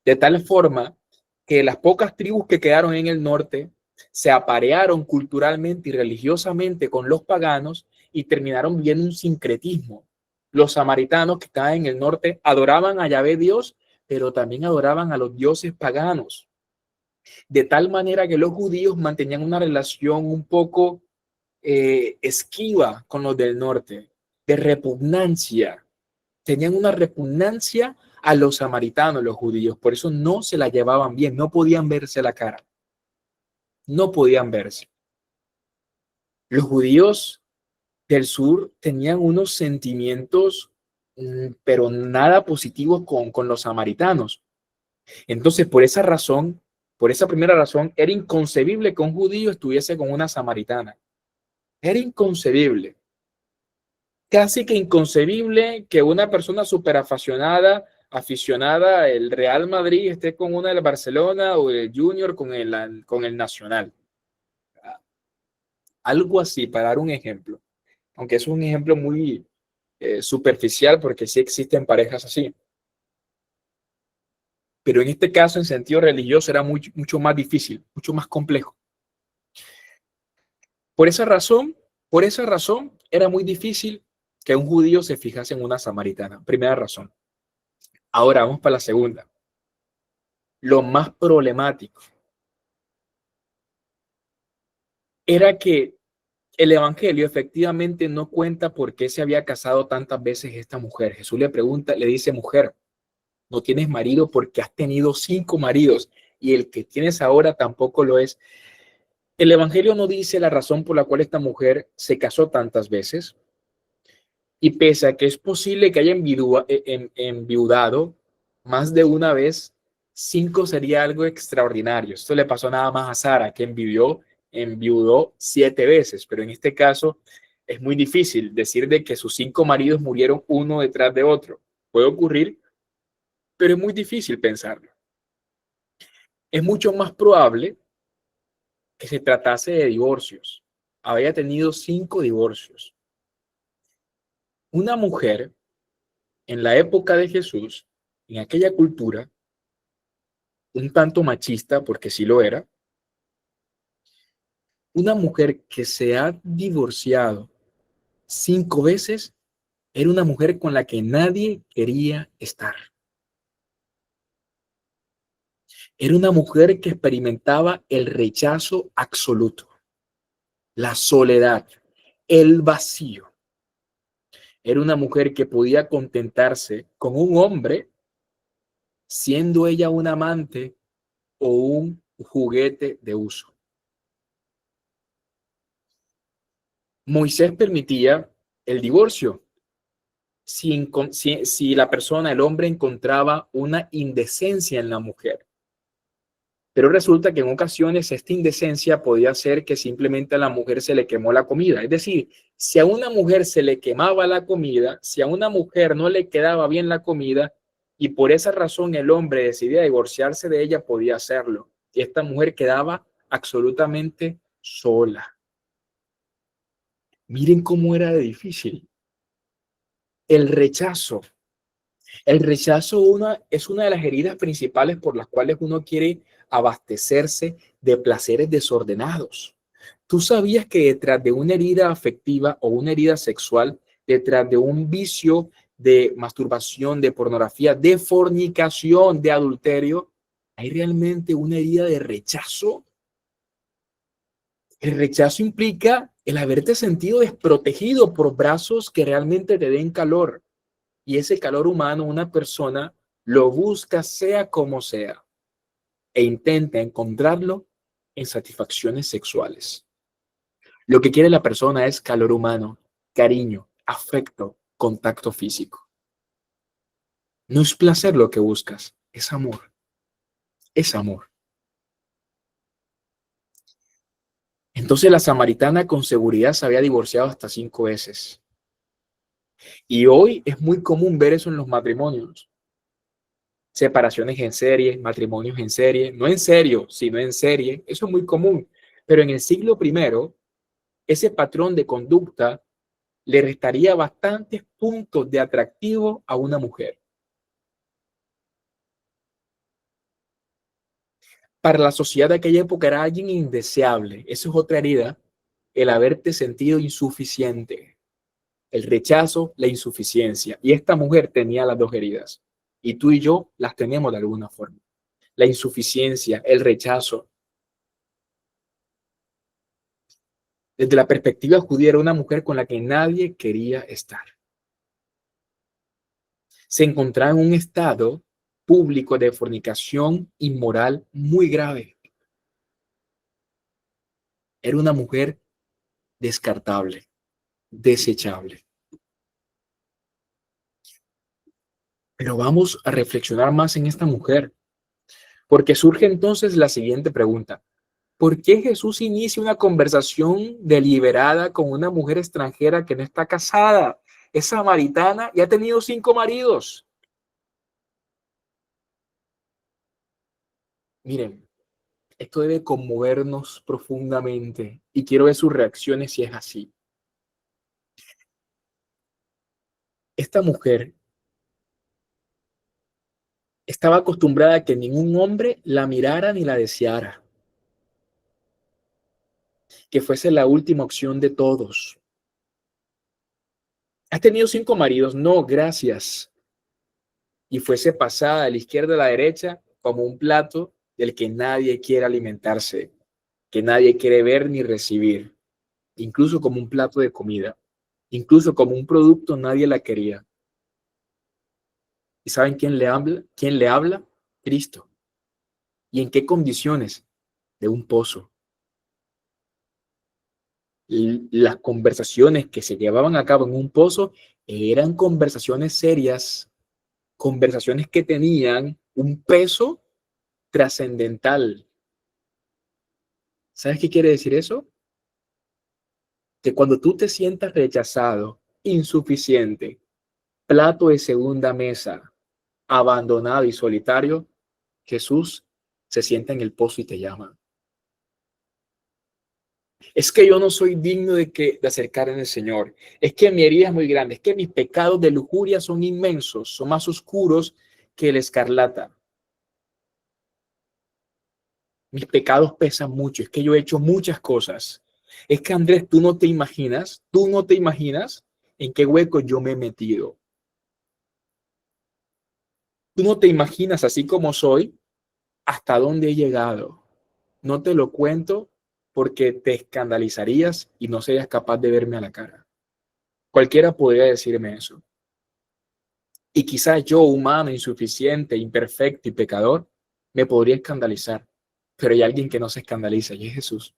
De tal forma que las pocas tribus que quedaron en el norte se aparearon culturalmente y religiosamente con los paganos y terminaron viviendo un sincretismo. Los samaritanos que estaban en el norte adoraban a Yahvé Dios, pero también adoraban a los dioses paganos. De tal manera que los judíos mantenían una relación un poco esquiva con los del norte, de repugnancia. Tenían una repugnancia a los samaritanos, los judíos. Por eso no se la llevaban bien, no podían verse la cara. No podían verse. Los judíos del sur tenían unos sentimientos, pero nada positivos con los samaritanos. Entonces, por esa razón, por esa primera razón, era inconcebible que un judío estuviese con una samaritana. Era inconcebible. Casi que inconcebible que una persona súper aficionada al Real Madrid esté con una del Barcelona o el Junior con el Nacional. Algo así, para dar un ejemplo. Aunque es un ejemplo muy superficial porque sí existen parejas así. Pero en este caso, en sentido religioso, era mucho más difícil, mucho más complejo. Por esa razón, era muy difícil que un judío se fijase en una samaritana. Primera razón. Ahora vamos para la segunda. Lo más problemático era que el evangelio efectivamente no cuenta por qué se había casado tantas veces esta mujer. Jesús le pregunta, le dice, mujer, no tienes marido porque has tenido 5 maridos y el que tienes ahora tampoco lo es. El evangelio no dice la razón por la cual esta mujer se casó tantas veces, Y pese a que es posible que haya enviudado más de una vez, 5 sería algo extraordinario. Esto le pasó nada más a Sara, que enviudó 7 veces, pero en este caso es muy difícil decir de que sus 5 maridos murieron uno detrás de otro. Puede ocurrir, pero es muy difícil pensarlo. Es mucho más probable que se tratase de divorcios. Había tenido 5 divorcios. Una mujer en la época de Jesús, en aquella cultura, un tanto machista, porque sí lo era, una mujer que se ha divorciado 5 veces, era una mujer con la que nadie quería estar. Era una mujer que experimentaba el rechazo absoluto, la soledad, el vacío. Era una mujer que podía contentarse con un hombre, siendo ella un amante o un juguete de uso. Moisés permitía el divorcio si la persona, el hombre, encontraba una indecencia en la mujer. Pero resulta que en ocasiones esta indecencia podía ser que simplemente a la mujer se le quemó la comida. Es decir, si a una mujer se le quemaba la comida, si a una mujer no le quedaba bien la comida y por esa razón el hombre decidía divorciarse de ella, podía hacerlo. Y esta mujer quedaba absolutamente sola. Miren cómo era de difícil. El rechazo. El rechazo es una de las heridas principales por las cuales uno quiere abastecerse de placeres desordenados. ¿Tú sabías que detrás de una herida afectiva o una herida sexual, detrás de un vicio de masturbación, de pornografía, de fornicación, de adulterio, hay realmente una herida de rechazo? El rechazo implica el haberte sentido desprotegido por brazos que realmente te den calor. Y ese calor humano, una persona lo busca sea como sea e intenta encontrarlo en satisfacciones sexuales. Lo que quiere la persona es calor humano, cariño, afecto, contacto físico. No es placer lo que buscas, es amor, es amor. Entonces la samaritana con seguridad se había divorciado hasta 5 veces. Y hoy es muy común ver eso en los matrimonios. Separaciones en serie, matrimonios en serie, no en serio, sino en serie, eso es muy común. Pero en el siglo primero, ese patrón de conducta le restaría bastantes puntos de atractivo a una mujer. Para la sociedad de aquella época era alguien indeseable. Eso es otra herida, el haberte sentido insuficiente, el rechazo, la insuficiencia. Y esta mujer tenía las dos heridas. Y tú y yo las tenemos de alguna forma. La insuficiencia, el rechazo. Desde la perspectiva judía era una mujer con la que nadie quería estar. Se encontraba en un estado público de fornicación inmoral muy grave. Era una mujer descartable, desechable. Pero vamos a reflexionar más en esta mujer, porque surge entonces la siguiente pregunta. ¿Por qué Jesús inicia una conversación deliberada con una mujer extranjera que no está casada? Es samaritana y ha tenido 5 maridos. Miren, esto debe conmovernos profundamente y quiero ver sus reacciones si es así. Esta mujer estaba acostumbrada a que ningún hombre la mirara ni la deseara, que fuese la última opción de todos. ¿Has tenido 5 maridos? No, gracias. Y fuese pasada de la izquierda a la derecha como un plato del que nadie quiere alimentarse, que nadie quiere ver ni recibir, incluso como un plato de comida, incluso como un producto nadie la quería. ¿Y saben quién le habla? ¿Quién le habla? Cristo. ¿Y en qué condiciones? De un pozo. las conversaciones que se llevaban a cabo en un pozo eran conversaciones serias, conversaciones que tenían un peso trascendental. ¿Sabes qué quiere decir eso? Que cuando tú te sientas rechazado, insuficiente, plato de segunda mesa, abandonado y solitario, Jesús se sienta en el pozo y te llama. Es que yo no soy digno de acercarme al Señor. Es que mi herida es muy grande. Es que mis pecados de lujuria son inmensos, son más oscuros que el escarlata. Mis pecados pesan mucho. Es que yo he hecho muchas cosas. Es que Andrés, tú no te imaginas en qué hueco yo me he metido. Tú no te imaginas, así como soy, hasta dónde he llegado. No te lo cuento porque te escandalizarías y no serías capaz de verme a la cara. Cualquiera podría decirme eso. Y quizás yo, humano, insuficiente, imperfecto y pecador, me podría escandalizar. Pero hay alguien que no se escandaliza y es Jesús.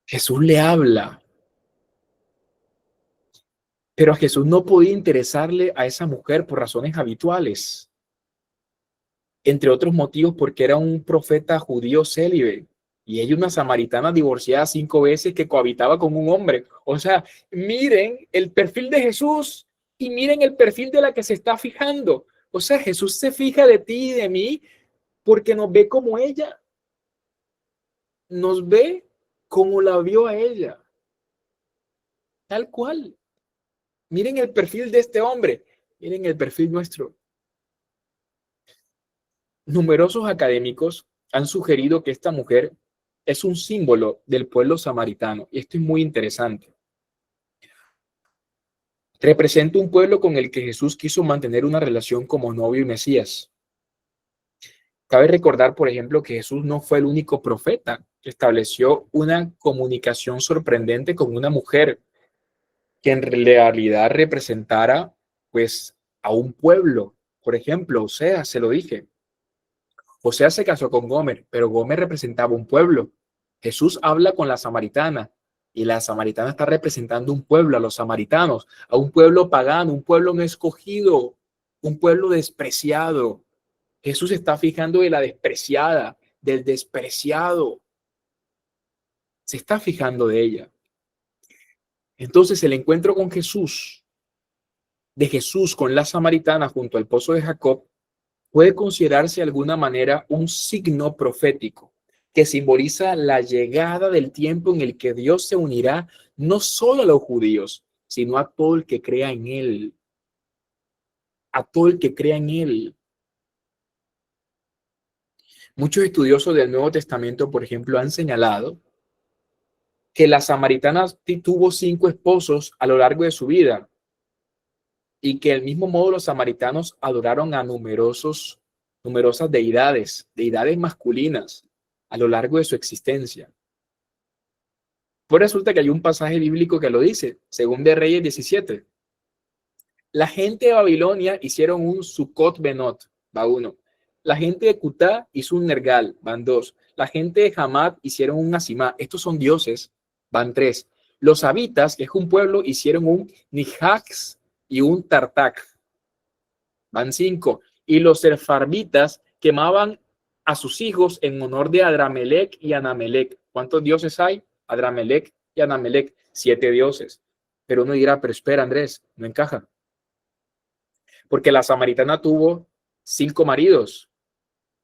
Jesús le habla, pero a Jesús no podía interesarle a esa mujer por razones habituales. Entre otros motivos porque era un profeta judío célibe y ella una samaritana divorciada 5 veces que cohabitaba con un hombre. O sea, miren el perfil de Jesús y miren el perfil de la que se está fijando. O sea, Jesús se fija de ti y de mí porque nos ve como ella, nos ve como la vio a ella, tal cual. Miren el perfil de este hombre, miren el perfil nuestro. Numerosos académicos han sugerido que esta mujer es un símbolo del pueblo samaritano, y esto es muy interesante. Representa un pueblo con el que Jesús quiso mantener una relación como novio y Mesías. Cabe recordar, por ejemplo, que Jesús no fue el único profeta que estableció una comunicación sorprendente con una mujer que en realidad representara, pues, a un pueblo. Por ejemplo, Oseas, se lo dije. Oseas se casó con Gomer, pero Gomer representaba un pueblo. Jesús habla con la samaritana y la samaritana está representando un pueblo, a los samaritanos, a un pueblo pagano, un pueblo no escogido, un pueblo despreciado. Jesús está fijando de la despreciada, del despreciado. Se está fijando de ella. Entonces el encuentro con Jesús, de Jesús con la samaritana junto al pozo de Jacob, puede considerarse de alguna manera un signo profético que simboliza la llegada del tiempo en el que Dios se unirá no solo a los judíos, sino a todo el que crea en Él, a todo el que crea en Él. Muchos estudiosos del Nuevo Testamento, por ejemplo, han señalado que la samaritana tuvo 5 esposos a lo largo de su vida y que del mismo modo los samaritanos adoraron a numerosas deidades masculinas a lo largo de su existencia. Pues resulta que hay un pasaje bíblico que lo dice, según de Reyes 17. La gente de Babilonia hicieron un Sukkot Benot, va 1. La gente de Cutá hizo un Nergal, van 2. La gente de Hamad hicieron un Asimá, estos son dioses, van 3. Los habitas, que es un pueblo, hicieron un Nijax y un Tartak, van 5. Y los serfarbitas quemaban a sus hijos en honor de Adramelech y Anamelech. ¿Cuántos dioses hay? Adramelech y Anamelech, 7 dioses. Pero uno dirá, pero espera, Andrés, no encaja. Porque la samaritana tuvo 5 maridos.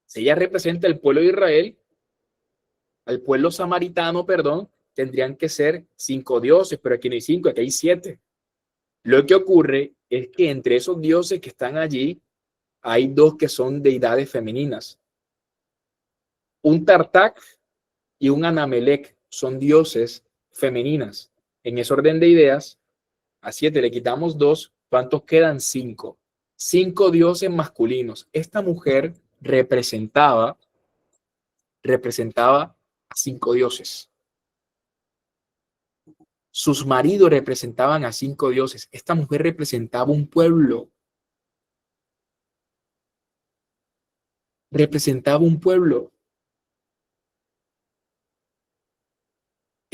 Si ella representa el pueblo de Israel, al pueblo samaritano, perdón, tendrían que ser 5 dioses, pero aquí no hay 5, aquí hay 7. Lo que ocurre es que entre esos dioses que están allí, hay 2 que son deidades femeninas. Un Tartak y un Anamelech son dioses femeninas. En ese orden de ideas, a 7 le quitamos 2, ¿cuántos quedan? 5. 5 dioses masculinos. Esta mujer representaba a 5 dioses. Sus maridos representaban a 5 dioses. Esta mujer representaba un pueblo. Representaba un pueblo.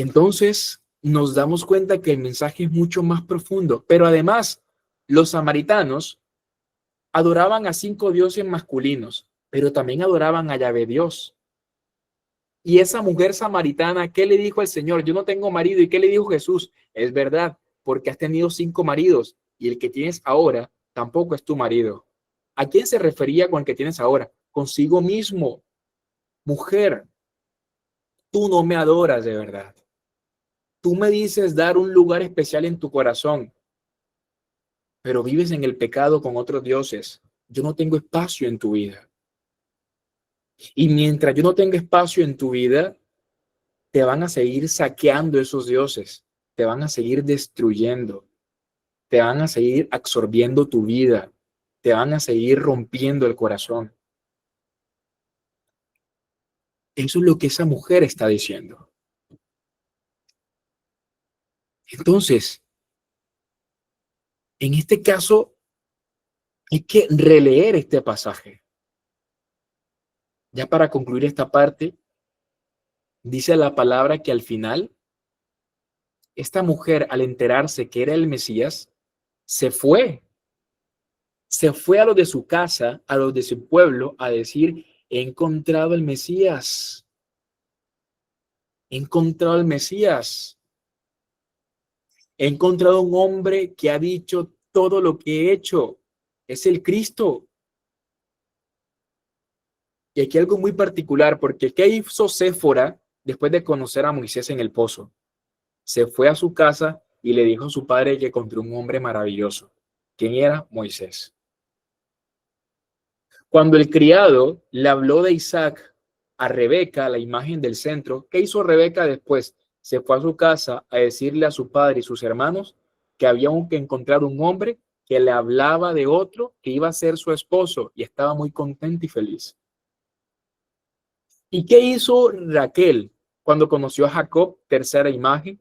Entonces nos damos cuenta que el mensaje es mucho más profundo, pero además los samaritanos adoraban a 5 dioses masculinos, pero también adoraban a Yahvé Dios. Y esa mujer samaritana, ¿qué le dijo al Señor? Yo no tengo marido. ¿Y qué le dijo Jesús? Es verdad, porque has tenido 5 maridos y el que tienes ahora tampoco es tu marido. ¿A quién se refería con el que tienes ahora? Consigo mismo. Mujer, tú no me adoras de verdad. Tú me dices dar un lugar especial en tu corazón, pero vives en el pecado con otros dioses. Yo no tengo espacio en tu vida. Y mientras yo no tenga espacio en tu vida, te van a seguir saqueando esos dioses, te van a seguir destruyendo, te van a seguir absorbiendo tu vida, te van a seguir rompiendo el corazón. Eso es lo que esa mujer está diciendo. Entonces, en este caso, hay que releer este pasaje. Ya para concluir esta parte, dice la palabra que al final, esta mujer, al enterarse que era el Mesías, se fue. Se fue a los de su casa, a los de su pueblo, a decir, he encontrado el Mesías. He encontrado al Mesías. He encontrado un hombre que ha dicho todo lo que he hecho. Es el Cristo. Y aquí algo muy particular, porque ¿qué hizo Séfora después de conocer a Moisés en el pozo? Se fue a su casa y le dijo a su padre que encontró un hombre maravilloso. ¿Quién era? Moisés. Cuando el criado le habló de Isaac a Rebeca, la imagen del centro, ¿qué hizo Rebeca después? Se fue a su casa a decirle a su padre y sus hermanos que había que encontrar un hombre que le hablaba de otro que iba a ser su esposo y estaba muy contenta y feliz. ¿Y qué hizo Raquel cuando conoció a Jacob, tercera imagen?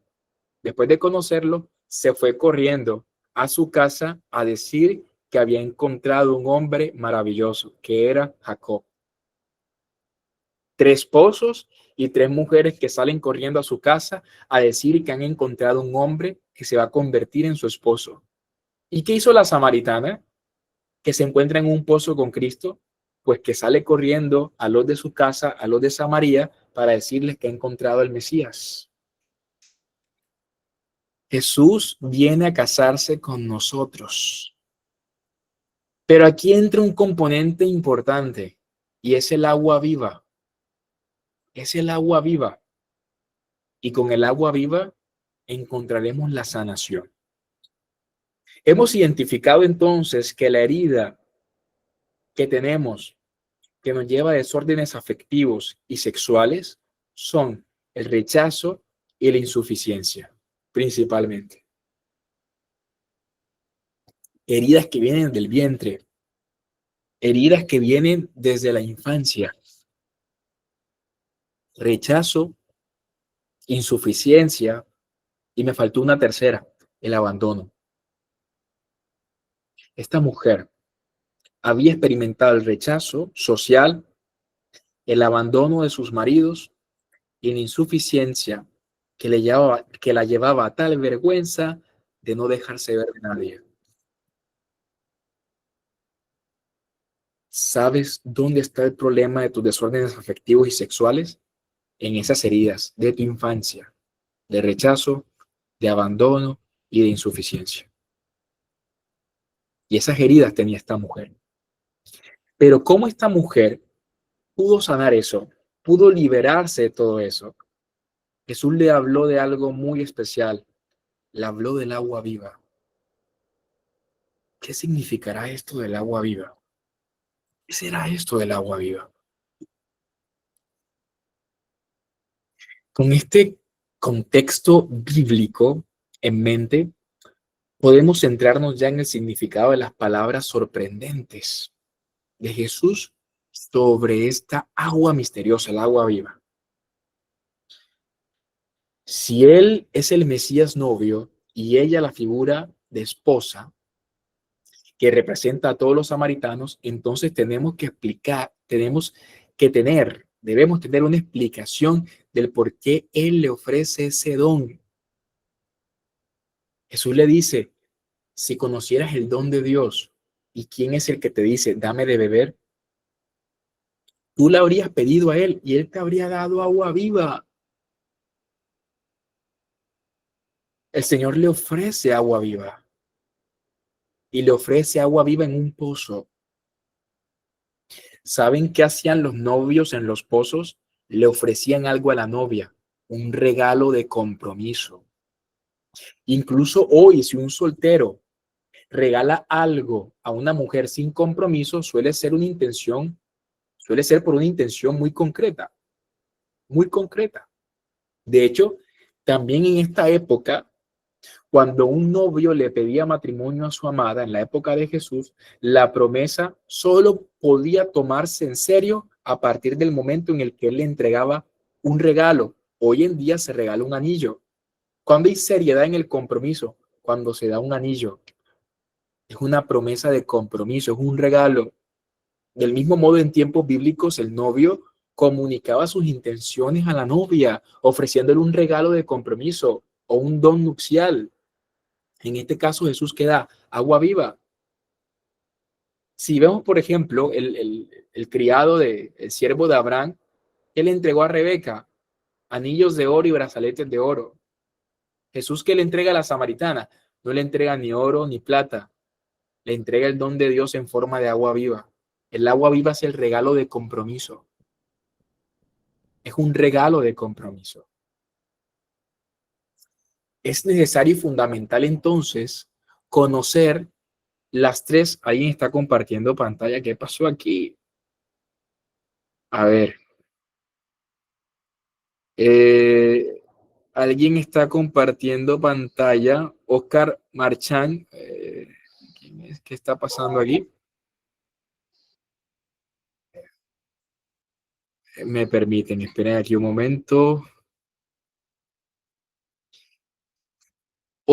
Después de conocerlo, se fue corriendo a su casa a decir que había encontrado un hombre maravilloso, que era Jacob. 3 esposos y 3 mujeres que salen corriendo a su casa a decir que han encontrado un hombre que se va a convertir en su esposo. ¿Y qué hizo la samaritana que se encuentra en un pozo con Cristo? Pues que sale corriendo a los de su casa, a los de Samaria, para decirles que ha encontrado el Mesías. Jesús viene a casarse con nosotros. Pero aquí entra un componente importante y es el agua viva. Es el agua viva. Y con el agua viva encontraremos la sanación. Hemos identificado entonces que la herida que tenemos, que nos lleva a desórdenes afectivos y sexuales, son el rechazo y la insuficiencia, principalmente. Heridas que vienen del vientre, heridas que vienen desde la infancia. Rechazo, insuficiencia y me faltó una tercera, el abandono. Esta mujer había experimentado el rechazo social, el abandono de sus maridos y la insuficiencia que la llevaba a tal vergüenza de no dejarse ver de nadie. ¿Sabes dónde está el problema de tus desórdenes afectivos y sexuales? En esas heridas de tu infancia, de rechazo, de abandono y de insuficiencia. Y esas heridas tenía esta mujer. Pero ¿cómo esta mujer pudo sanar eso? Pudo liberarse de todo eso. Jesús le habló de algo muy especial. Le habló del agua viva. ¿Qué significará esto del agua viva? ¿Qué será esto del agua viva? Con este contexto bíblico en mente, podemos centrarnos ya en el significado de las palabras sorprendentes de Jesús sobre esta agua misteriosa, el agua viva. Si Él es el Mesías novio y ella la figura de esposa que representa a todos los samaritanos, entonces tenemos que explicar, tenemos que tener Debemos tener una explicación del por qué Él le ofrece ese don. Jesús le dice, si conocieras el don de Dios y quién es el que te dice, dame de beber, tú le habrías pedido a Él y Él te habría dado agua viva. El Señor le ofrece agua viva y le ofrece agua viva en un pozo. ¿Saben qué hacían los novios en los pozos? Le ofrecían algo a la novia, un regalo de compromiso. Incluso hoy, si un soltero regala algo a una mujer sin compromiso, suele ser por una intención muy concreta, muy concreta. De hecho, también en esta época, cuando un novio le pedía matrimonio a su amada, en la época de Jesús, la promesa solo podía tomarse en serio a partir del momento en el que él le entregaba un regalo. Hoy en día se regala un anillo. ¿Cuándo hay seriedad en el compromiso? Cuando se da un anillo. Es una promesa de compromiso, es un regalo. Del mismo modo, en tiempos bíblicos, el novio comunicaba sus intenciones a la novia, ofreciéndole un regalo de compromiso o un don nupcial. En este caso, Jesús queda agua viva. Si vemos, por ejemplo, el criado el siervo de Abraham, él entregó a Rebeca anillos de oro y brazaletes de oro. Jesús, que le entrega a la samaritana, no le entrega ni oro ni plata, le entrega el don de Dios en forma de agua viva. El agua viva es el regalo de compromiso. Es un regalo de compromiso. Es necesario y fundamental entonces conocer las tres. Alguien está compartiendo pantalla. ¿Qué pasó aquí? A ver. Alguien está compartiendo pantalla. Oscar Marchán. ¿Quién es? ¿Qué está pasando aquí? Me permiten, esperen aquí un momento.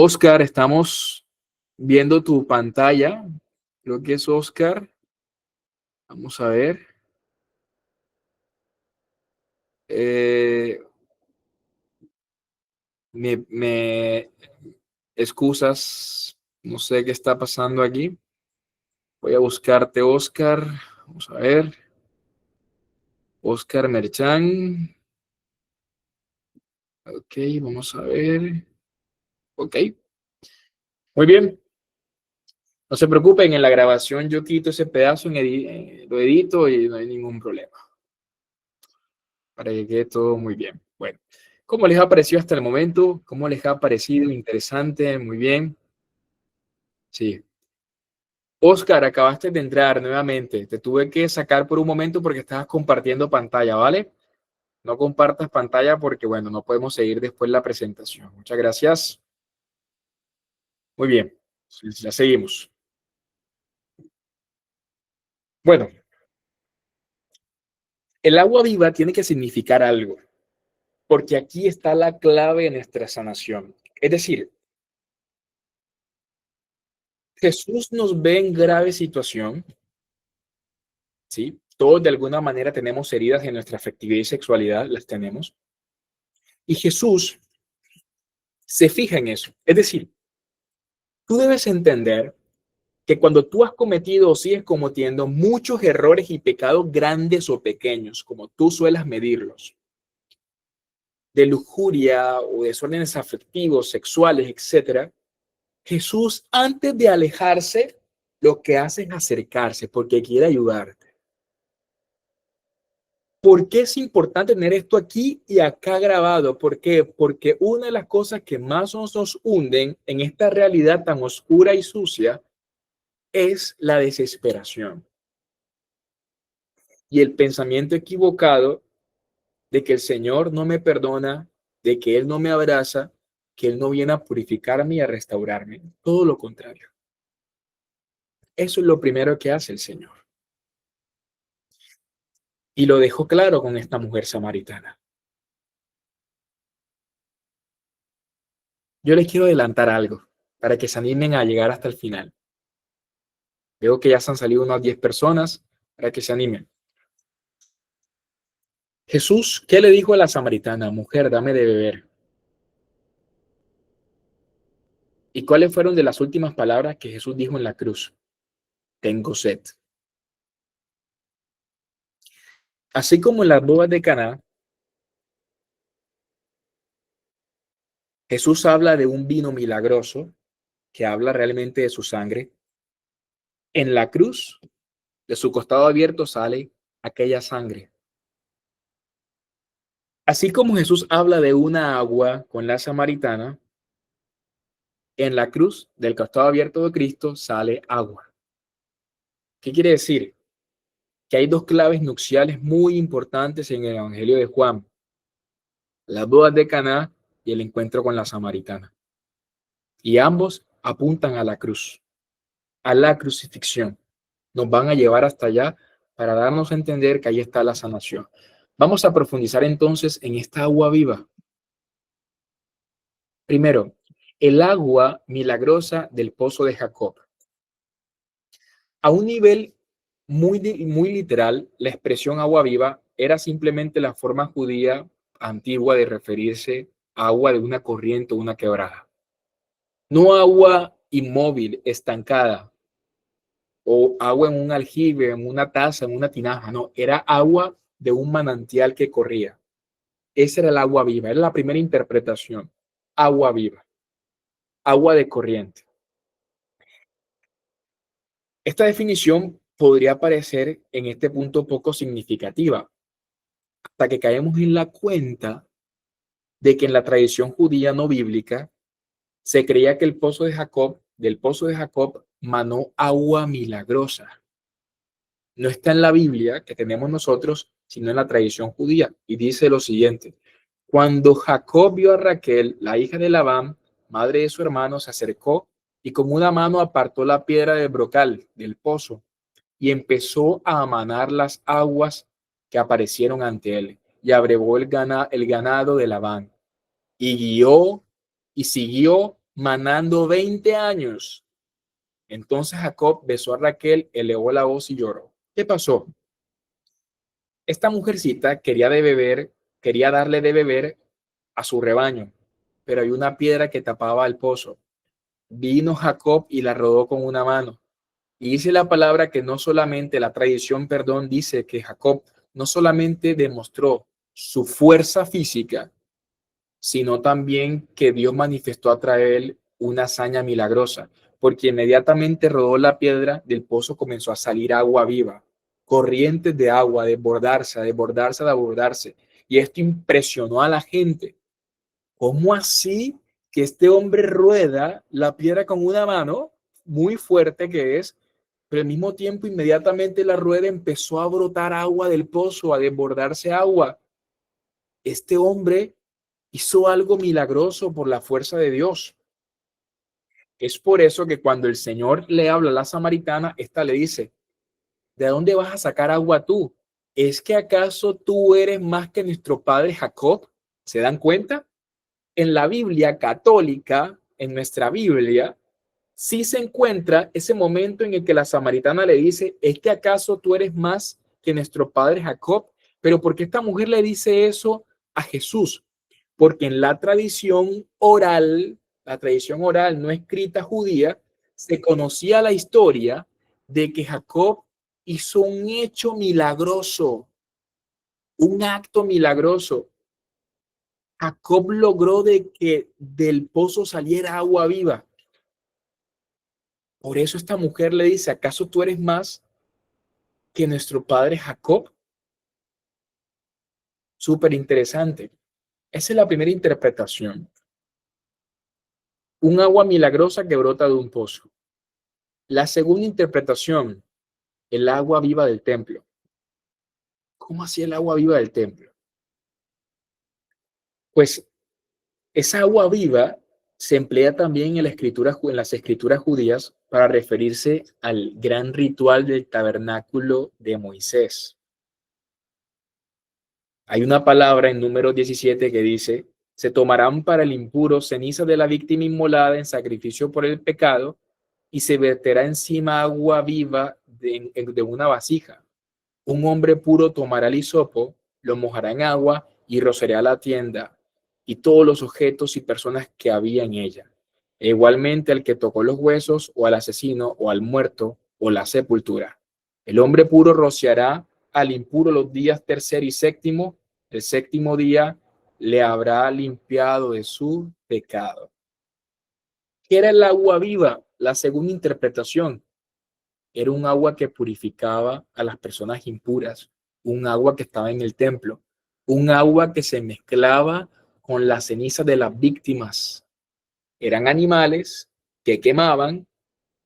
Oscar, estamos viendo tu pantalla. Creo que es Oscar. Vamos a ver. Eh, me excusas, no sé qué está pasando aquí. Voy a buscarte, Oscar. Vamos a ver. Oscar Merchán. Ok, vamos a ver. Ok, muy bien. No se preocupen, en la grabación yo quito ese pedazo, lo edito y no hay ningún problema. Para que quede todo muy bien. Bueno, ¿cómo les ha parecido hasta el momento? ¿Cómo les ha parecido? Interesante, muy bien. Sí. Oscar, acabaste de entrar nuevamente. Te tuve que sacar por un momento porque estabas compartiendo pantalla, ¿vale? No compartas pantalla porque, bueno, no podemos seguir después la presentación. Muchas gracias. Muy bien, ya seguimos. Bueno, el agua viva tiene que significar algo, porque aquí está la clave de nuestra sanación. Es decir, Jesús nos ve en grave situación, ¿sí? Todos de alguna manera tenemos heridas en nuestra afectividad y sexualidad, las tenemos. Y Jesús se fija en eso. Es decir, tú debes entender que cuando tú has cometido o sigues cometiendo muchos errores y pecados grandes o pequeños, como tú suelas medirlos, de lujuria o desórdenes afectivos, sexuales, etcétera, Jesús, antes de alejarse, lo que hace es acercarse porque quiere ayudarte. ¿Por qué es importante tener esto aquí y acá grabado? ¿Por qué? Porque una de las cosas que más nos hunden en esta realidad tan oscura y sucia es la desesperación y el pensamiento equivocado de que el Señor no me perdona, de que Él no me abraza, que Él no viene a purificarme y a restaurarme. Todo lo contrario. Eso es lo primero que hace el Señor. Y lo dejó claro con esta mujer samaritana. Yo les quiero adelantar algo para que se animen a llegar hasta el final. Veo que ya se han salido unas 10 personas para que se animen. Jesús, ¿qué le dijo a la samaritana? Mujer, dame de beber. ¿Y cuáles fueron de las últimas palabras que Jesús dijo en la cruz? Tengo sed. Así como en las bodas de Caná, Jesús habla de un vino milagroso que habla realmente de su sangre. En la cruz, de su costado abierto sale aquella sangre. Así como Jesús habla de una agua con la samaritana, en la cruz del costado abierto de Cristo sale agua. ¿Qué quiere decir? Que hay dos claves nupciales muy importantes en el Evangelio de Juan: las bodas de Caná y el encuentro con la samaritana. Y ambos apuntan a la cruz, a la crucifixión. Nos van a llevar hasta allá para darnos a entender que ahí está la sanación. Vamos a profundizar entonces en esta agua viva. Primero, el agua milagrosa del pozo de Jacob. A un nivel muy literal, la expresión agua viva era simplemente la forma judía antigua de referirse a agua de una corriente o una quebrada. No agua inmóvil, estancada, o agua en un aljibe, en una taza, en una tinaja, no, era agua de un manantial que corría. Esa era el agua viva, era la primera interpretación. Agua viva, agua de corriente. Esta definición podría parecer en este punto poco significativa, hasta que caemos en la cuenta de que en la tradición judía no bíblica se creía que del pozo de Jacob manó agua milagrosa. No está en la Biblia que tenemos nosotros, sino en la tradición judía. Y dice lo siguiente: cuando Jacob vio a Raquel, la hija de Labán, madre de su hermano, se acercó y con una mano apartó la piedra del brocal, del pozo, y empezó a manar las aguas que aparecieron ante él, y abrevó el ganado de Labán, y guió y siguió manando 20 años. Entonces Jacob besó a Raquel, elevó la voz y lloró. ¿Qué pasó? Esta mujercita quería darle de beber a su rebaño, pero hay una piedra que tapaba el pozo. Vino Jacob y la rodó con una mano. Y dice la palabra que no solamente, la tradición, perdón, dice que Jacob no solamente demostró su fuerza física, sino también que Dios manifestó a través una hazaña milagrosa, porque inmediatamente rodó la piedra, del pozo comenzó a salir agua viva, corrientes de agua, desbordarse, a desbordarse, a desbordarse. Y esto impresionó a la gente. ¿Cómo así que este hombre rueda la piedra con una mano, muy fuerte que es, pero al mismo tiempo inmediatamente la rueda empezó a brotar agua del pozo, a desbordarse agua? Este hombre hizo algo milagroso por la fuerza de Dios. Es por eso que cuando el Señor le habla a la samaritana, esta le dice: ¿de dónde vas a sacar agua tú? ¿Es que acaso tú eres más que nuestro padre Jacob? ¿Se dan cuenta? En la Biblia católica, en nuestra Biblia, sí se encuentra ese momento en el que la samaritana le dice: ¿es que acaso tú eres más que nuestro padre Jacob? Pero ¿por qué esta mujer le dice eso a Jesús? Porque en la tradición oral no escrita judía, se conocía la historia de que Jacob hizo un hecho milagroso, un acto milagroso. Jacob logró de que del pozo saliera agua viva. Por eso esta mujer le dice: ¿acaso tú eres más que nuestro padre Jacob? Súper interesante. Esa es la primera interpretación. Un agua milagrosa que brota de un pozo. La segunda interpretación: el agua viva del templo. ¿Cómo así el agua viva del templo? Pues esa agua viva se emplea también en las escrituras judías para referirse al gran ritual del tabernáculo de Moisés. Hay una palabra en Números 17 que dice: se tomarán para el impuro ceniza de la víctima inmolada en sacrificio por el pecado, y se verterá encima agua viva de una vasija. Un hombre puro tomará el hisopo lo mojará en agua y rociará la tienda y todos los objetos y personas que había en ella. E igualmente al que tocó los huesos, o al asesino, o al muerto, o la sepultura. El hombre puro rociará al impuro los días tercero y séptimo. El séptimo día le habrá limpiado de su pecado. ¿Qué era el agua viva? La segunda interpretación. Era un agua que purificaba a las personas impuras, un agua que estaba en el templo, un agua que se mezclaba con la ceniza de las víctimas. Eran animales que quemaban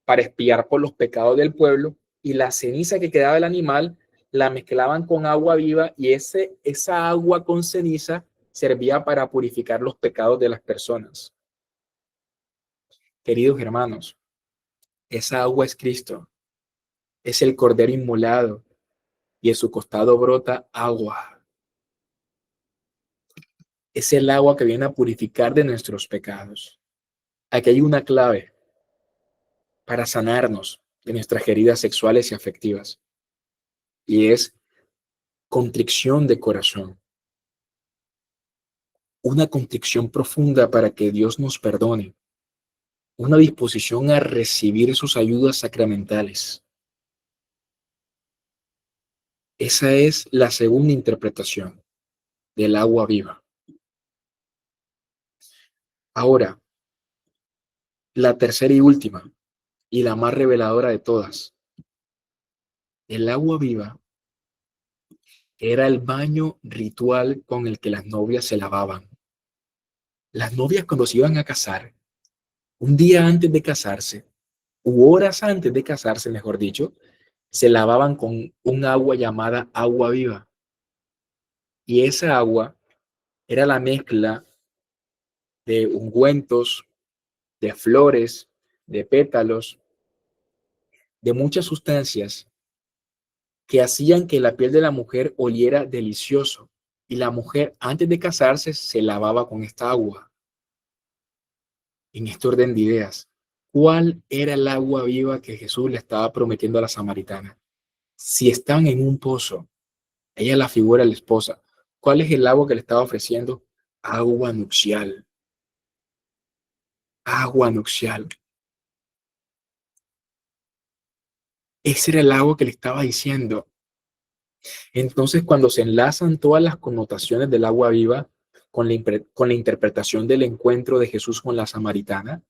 para expiar por los pecados del pueblo, y la ceniza que quedaba del animal la mezclaban con agua viva, y esa agua con ceniza servía para purificar los pecados de las personas. Queridos hermanos, esa agua es Cristo, es el Cordero inmolado, y en su costado brota agua. Es el agua que viene a purificar de nuestros pecados. Aquí hay una clave para sanarnos de nuestras heridas sexuales y afectivas, y es contrición de corazón. Una contrición profunda para que Dios nos perdone, una disposición a recibir sus ayudas sacramentales. Esa es la segunda interpretación del agua viva. Ahora, la tercera y última, y la más reveladora de todas. El agua viva era el baño ritual con el que las novias se lavaban. Las novias, cuando se iban a casar, un día antes de casarse, u horas antes de casarse, mejor dicho, se lavaban con un agua llamada agua viva. Y esa agua era la mezcla de ungüentos, de flores, de pétalos, de muchas sustancias que hacían que la piel de la mujer oliera delicioso. Y la mujer, antes de casarse, se lavaba con esta agua. En este orden de ideas, ¿cuál era el agua viva que Jesús le estaba prometiendo a la samaritana? Si estaban en un pozo, ella la figura de la esposa, ¿cuál es el agua que le estaba ofreciendo? Agua nupcial. Agua nupcial. Ese era el agua que le estaba diciendo. Entonces, cuando se enlazan todas las connotaciones del agua viva con la interpretación del encuentro de Jesús con la samaritana,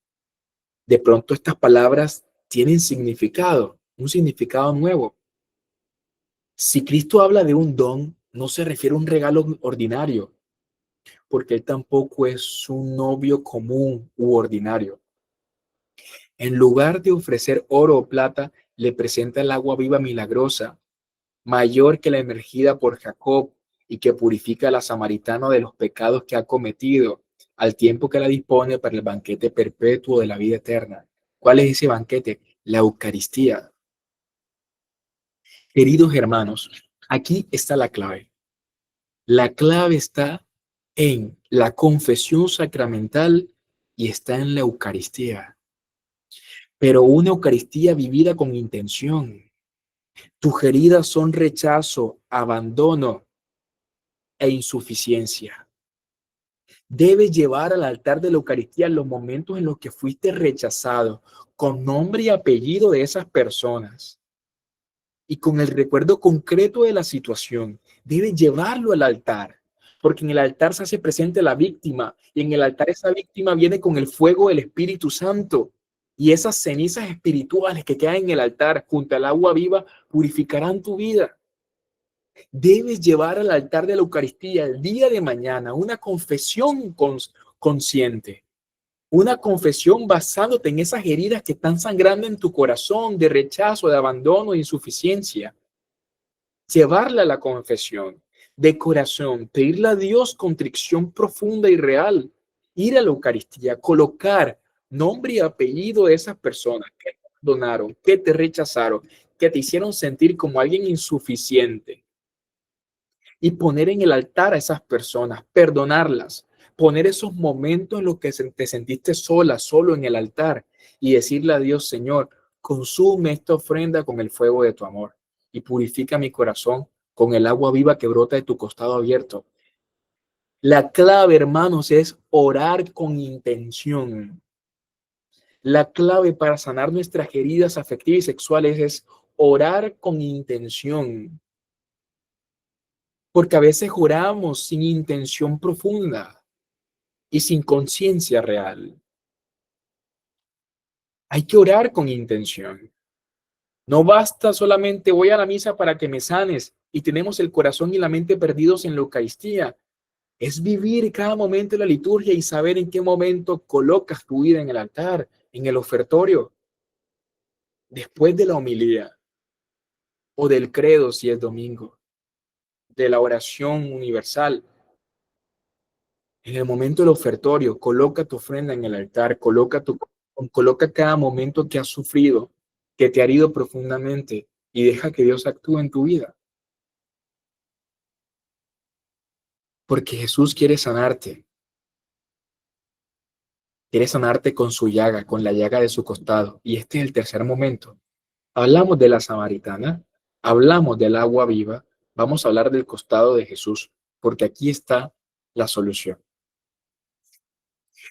de pronto estas palabras tienen significado, un significado nuevo. Si Cristo habla de un don, no se refiere a un regalo ordinario, porque Él tampoco es un novio común u ordinario. En lugar de ofrecer oro o plata, le presenta el agua viva milagrosa, mayor que la emergida por Jacob, y que purifica a la samaritana de los pecados que ha cometido, al tiempo que la dispone para el banquete perpetuo de la vida eterna. ¿Cuál es ese banquete? La Eucaristía. Queridos hermanos, aquí está la clave. La clave está en la confesión sacramental y está en la Eucaristía. Pero una Eucaristía vivida con intención. Tus heridas son rechazo, abandono e insuficiencia. Debes llevar al altar de la Eucaristía los momentos en los que fuiste rechazado, con nombre y apellido de esas personas y con el recuerdo concreto de la situación. Debes llevarlo al altar, porque en el altar se hace presente la víctima, y en el altar esa víctima viene con el fuego del Espíritu Santo, y esas cenizas espirituales que quedan en el altar junto al agua viva purificarán tu vida. Debes llevar al altar de la Eucaristía el día de mañana una confesión consciente, una confesión basándote en esas heridas que están sangrando en tu corazón de rechazo, de abandono, de insuficiencia. Llevarla a la confesión de corazón, pedirle a Dios contrición profunda y real, ir a la Eucaristía, colocar nombre y apellido de esas personas que te abandonaron, que te rechazaron, que te hicieron sentir como alguien insuficiente, y poner en el altar a esas personas, perdonarlas, poner esos momentos en los que te sentiste sola, solo en el altar, y decirle a Dios: Señor, consume esta ofrenda con el fuego de tu amor y purifica mi corazón con el agua viva que brota de tu costado abierto. La clave, hermanos, es orar con intención. La clave para sanar nuestras heridas afectivas y sexuales es orar con intención. Porque a veces oramos sin intención profunda y sin conciencia real. Hay que orar con intención. No basta solamente voy a la misa para que me sanes y tenemos el corazón y la mente perdidos en la Eucaristía. Es vivir cada momento de la liturgia y saber en qué momento colocas tu vida en el altar, en el ofertorio, después de la homilía o del credo si es domingo, de la oración universal. En el momento del ofertorio, coloca tu ofrenda en el altar, coloca cada momento que has sufrido, que te ha herido profundamente y deja que Dios actúe en tu vida. Porque Jesús quiere sanarte con su llaga, con la llaga de su costado. Y este es el tercer momento. Hablamos de la samaritana, hablamos del agua viva, vamos a hablar del costado de Jesús, porque aquí está la solución.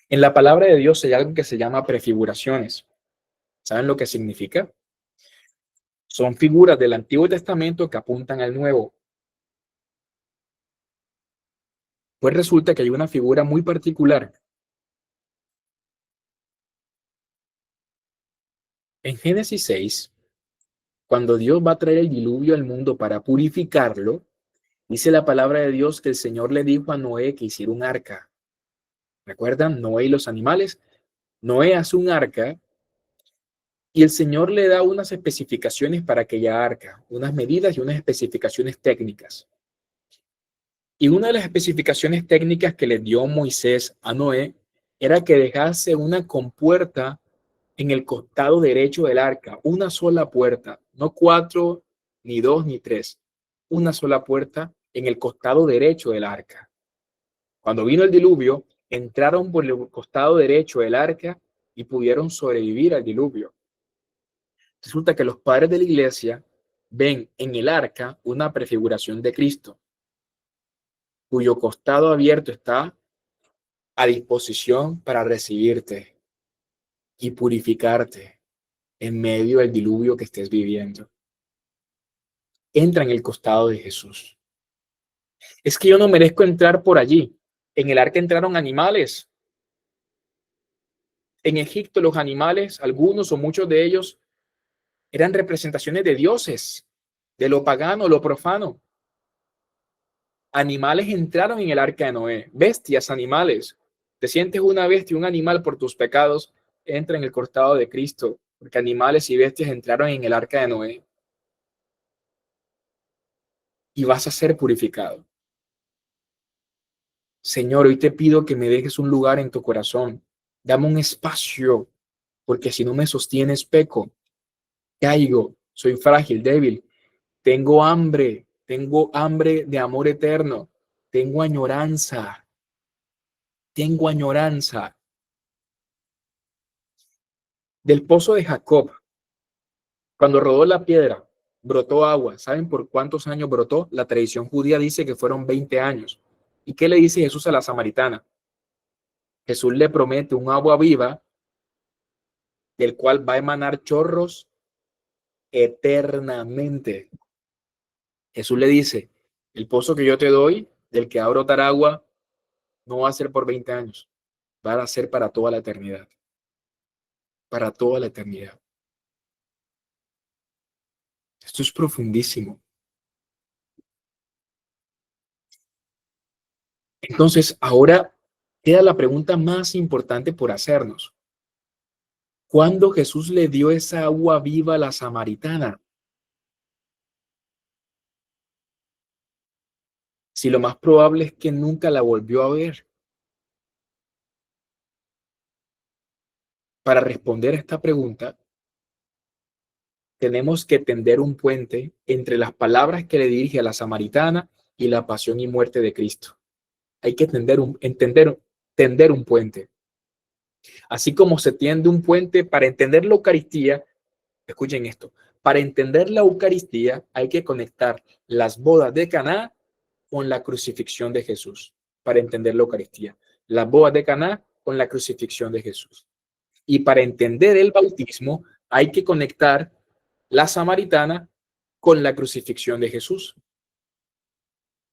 En la palabra de Dios hay algo que se llama prefiguraciones. ¿Saben lo que significa? Son figuras del Antiguo Testamento que apuntan al Nuevo. Pues resulta que hay una figura muy particular. En Génesis 6, cuando Dios va a traer el diluvio al mundo para purificarlo, dice la palabra de Dios que el Señor le dijo a Noé que hiciera un arca. ¿Recuerdan? Noé y los animales. Noé hace un arca y el Señor le da unas especificaciones para aquella arca, unas medidas y unas especificaciones técnicas. Y una de las especificaciones técnicas que le dio Moisés a Noé era que dejase una compuerta en el costado derecho del arca, una sola puerta, no 4, ni 2, ni 3, una sola puerta en el costado derecho del arca. Cuando vino el diluvio, entraron por el costado derecho del arca y pudieron sobrevivir al diluvio. Resulta que los padres de la iglesia ven en el arca una prefiguración de Cristo, cuyo costado abierto está a disposición para recibirte y purificarte en medio del diluvio que estés viviendo. Entra en el costado de Jesús. Es que yo no merezco entrar por allí. En el arca entraron animales. En Egipto los animales, algunos o muchos de ellos, eran representaciones de dioses, de lo pagano, lo profano. Animales entraron en el arca de Noé, bestias, animales. Te sientes una bestia, un animal por tus pecados, entra en el costado de Cristo, porque animales y bestias entraron en el arca de Noé. Y vas a ser purificado. Señor, hoy te pido que me dejes un lugar en tu corazón. Dame un espacio, porque si no me sostienes, peco, caigo, soy frágil, débil. Tengo hambre de amor eterno. Tengo añoranza. Tengo añoranza. Del pozo de Jacob, cuando rodó la piedra, brotó agua. ¿Saben por cuántos años brotó? La tradición judía dice que fueron 20 años. ¿Y qué le dice Jesús a la samaritana? Jesús le promete un agua viva del cual va a emanar chorros eternamente. Jesús le dice, el pozo que yo te doy, del que va a brotar agua, no va a ser por 20 años, va a ser para toda la eternidad. Para toda la eternidad. Esto es profundísimo. Entonces, ahora queda la pregunta más importante por hacernos. ¿Cuándo Jesús le dio esa agua viva a la samaritana? Si lo más probable es que nunca la volvió a ver. Para responder a esta pregunta, tenemos que tender un puente entre las palabras que le dirige a la samaritana y la pasión y muerte de Cristo. Hay que tender un puente. Así como se tiende un puente para entender la Eucaristía, escuchen esto, Para entender la Eucaristía hay que conectar las bodas de Caná con la crucifixión de Jesús. Para entender la Eucaristía, las bodas de Caná con la crucifixión de Jesús. Y para entender el bautismo hay que conectar la samaritana con la crucifixión de Jesús.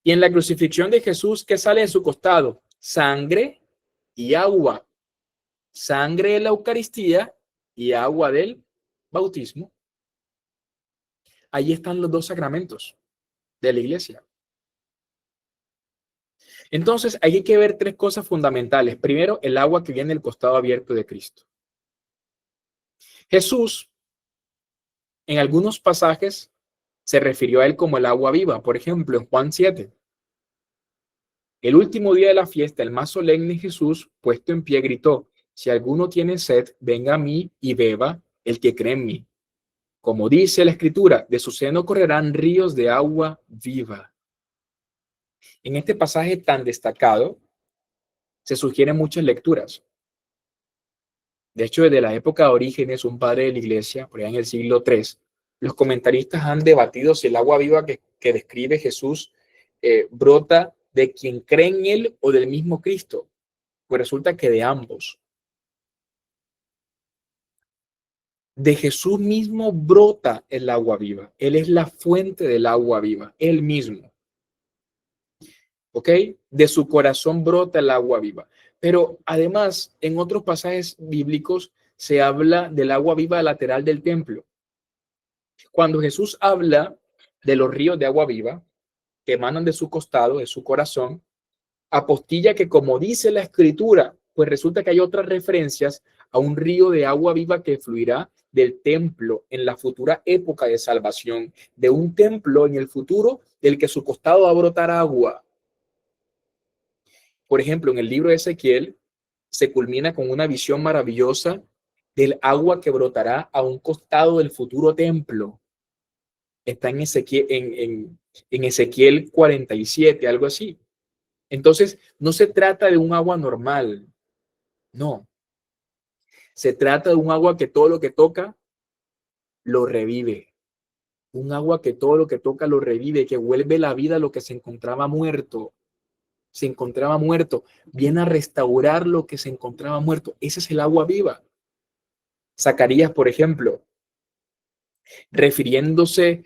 Y en la crucifixión de Jesús, ¿qué sale de su costado? Sangre y agua. Sangre de la Eucaristía y agua del bautismo. Ahí están los dos sacramentos de la iglesia. Entonces, hay que ver tres cosas fundamentales. Primero, el agua que viene del costado abierto de Cristo. Jesús, en algunos pasajes, se refirió a él como el agua viva. Por ejemplo, en Juan 7. El último día de la fiesta, el más solemne, Jesús, puesto en pie, gritó: si alguno tiene sed, venga a mí y beba el que cree en mí. Como dice la Escritura, de su seno correrán ríos de agua viva. En este pasaje tan destacado, se sugieren muchas lecturas. De hecho, desde la época de Orígenes, un padre de la iglesia, por allá en el siglo III, los comentaristas han debatido si el agua viva que describe Jesús brota de quien cree en él o del mismo Cristo. Pues resulta que de ambos. De Jesús mismo brota el agua viva. Él es la fuente del agua viva, él mismo. ¿Ok? De su corazón brota el agua viva. Pero además, en otros pasajes bíblicos se habla del agua viva lateral del templo. Cuando Jesús habla de los ríos de agua viva que emanan de su costado, de su corazón, apostilla que, como dice la Escritura, pues resulta que hay otras referencias a un río de agua viva que fluirá del templo en la futura época de salvación, de un templo en el futuro del que su costado va a brotar agua. Por ejemplo, en el libro de Ezequiel se culmina con una visión maravillosa del agua que brotará a un costado del futuro templo. Está en Ezequiel, en Ezequiel 47, algo así. Entonces, no se trata de un agua normal, no. Se trata de un agua que todo lo que toca lo revive. Un agua que todo lo que toca lo revive, que vuelve la vida a lo que se encontraba muerto. Se encontraba muerto, viene a restaurar lo que se encontraba muerto. Ese es el agua viva. Zacarías, por ejemplo, refiriéndose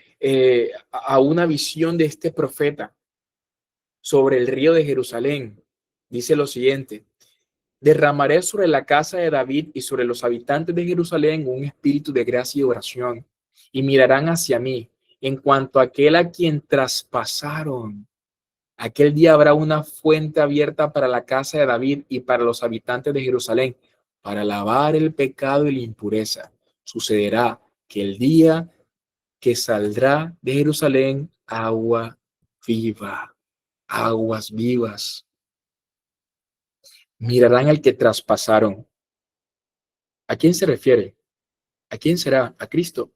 a una visión de este profeta sobre el río de Jerusalén, dice lo siguiente: derramaré sobre la casa de David y sobre los habitantes de Jerusalén un espíritu de gracia y oración, y mirarán hacia mí, en cuanto a aquel a quien traspasaron. Aquel día habrá una fuente abierta para la casa de David y para los habitantes de Jerusalén, para lavar el pecado y la impureza. Sucederá que el día que saldrá de Jerusalén agua viva, aguas vivas. Mirarán al que traspasaron. ¿A quién se refiere? ¿A quién será? A Cristo.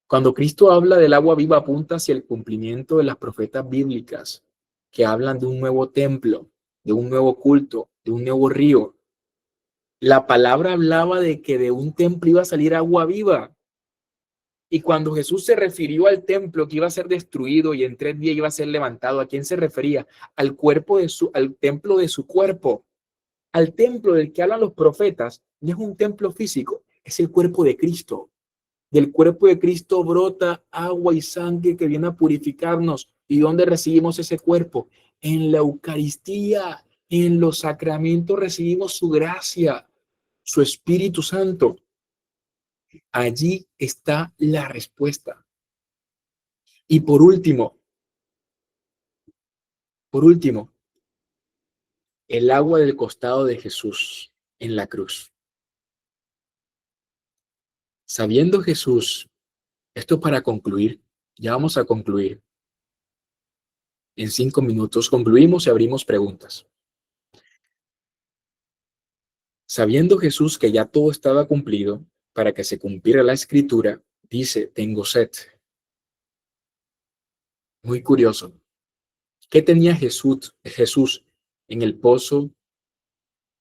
Cuando Cristo habla del agua viva, apunta hacia el cumplimiento de las profetas bíblicas que hablan de un nuevo templo, de un nuevo culto, de un nuevo río. La palabra hablaba de que de un templo iba a salir agua viva. Y cuando Jesús se refirió al templo que iba a ser destruido y en 3 días iba a ser levantado, ¿a quién se refería? Al templo de su cuerpo. Al templo del que hablan los profetas. No es un templo físico, es el cuerpo de Cristo. Del cuerpo de Cristo brota agua y sangre que viene a purificarnos. ¿Y dónde recibimos ese cuerpo? En la Eucaristía, en los sacramentos recibimos su gracia, su Espíritu Santo. Allí está la respuesta. Y por último, el agua del costado de Jesús en la cruz. Sabiendo Jesús, esto para concluir, ya vamos a concluir. En 5 minutos concluimos y abrimos preguntas. Sabiendo Jesús que ya todo estaba cumplido, para que se cumpliera la escritura, dice: tengo sed. Muy curioso. ¿Qué tenía Jesús en el pozo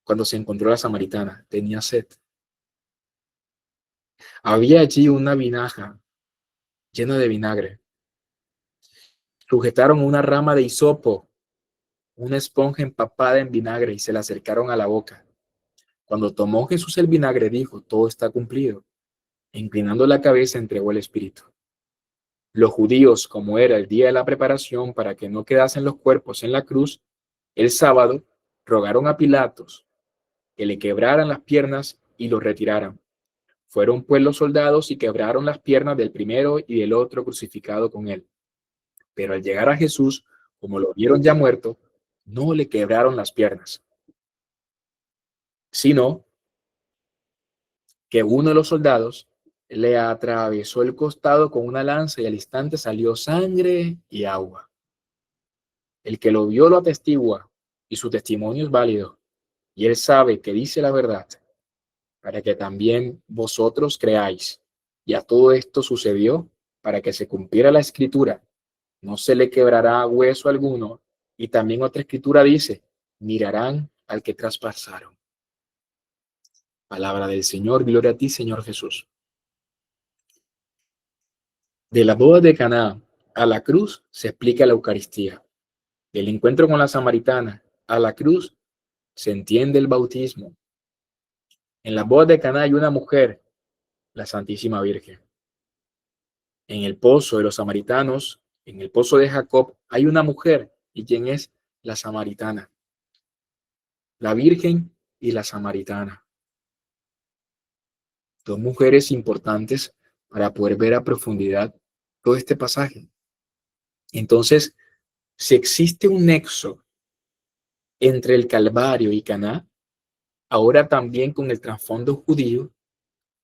cuando se encontró a la samaritana? Tenía sed. Había allí una tinaja lleno de vinagre. Sujetaron una rama de hisopo, una esponja empapada en vinagre, y se la acercaron a la boca. Cuando tomó Jesús el vinagre, dijo: todo está cumplido. E inclinando la cabeza, entregó el espíritu. Los judíos, como era el día de la preparación para que no quedasen los cuerpos en la cruz, el sábado, rogaron a Pilatos que le quebraran las piernas y los retiraran. Fueron pues los soldados y quebraron las piernas del primero y del otro crucificado con él. Pero al llegar a Jesús, como lo vieron ya muerto, no le quebraron las piernas, sino que uno de los soldados le atravesó el costado con una lanza y al instante salió sangre y agua. El que lo vio lo atestigua y su testimonio es válido, y él sabe que dice la verdad, para que también vosotros creáis. Y a todo esto sucedió para que se cumpliera la escritura: no se le quebrará hueso alguno. Y también otra escritura dice: mirarán al que traspasaron. Palabra del Señor, gloria a ti, Señor Jesús. De la boda de Caná a la cruz se explica la Eucaristía. Del encuentro con la samaritana a la cruz se entiende el bautismo. En la boda de Caná hay una mujer, la Santísima Virgen. En el pozo de los samaritanos, en el pozo de Jacob, hay una mujer. ¿Y quién es? La samaritana. La Virgen y la samaritana. Dos mujeres importantes para poder ver a profundidad todo este pasaje. Entonces, si existe un nexo entre el Calvario y Caná, ahora también con el trasfondo judío,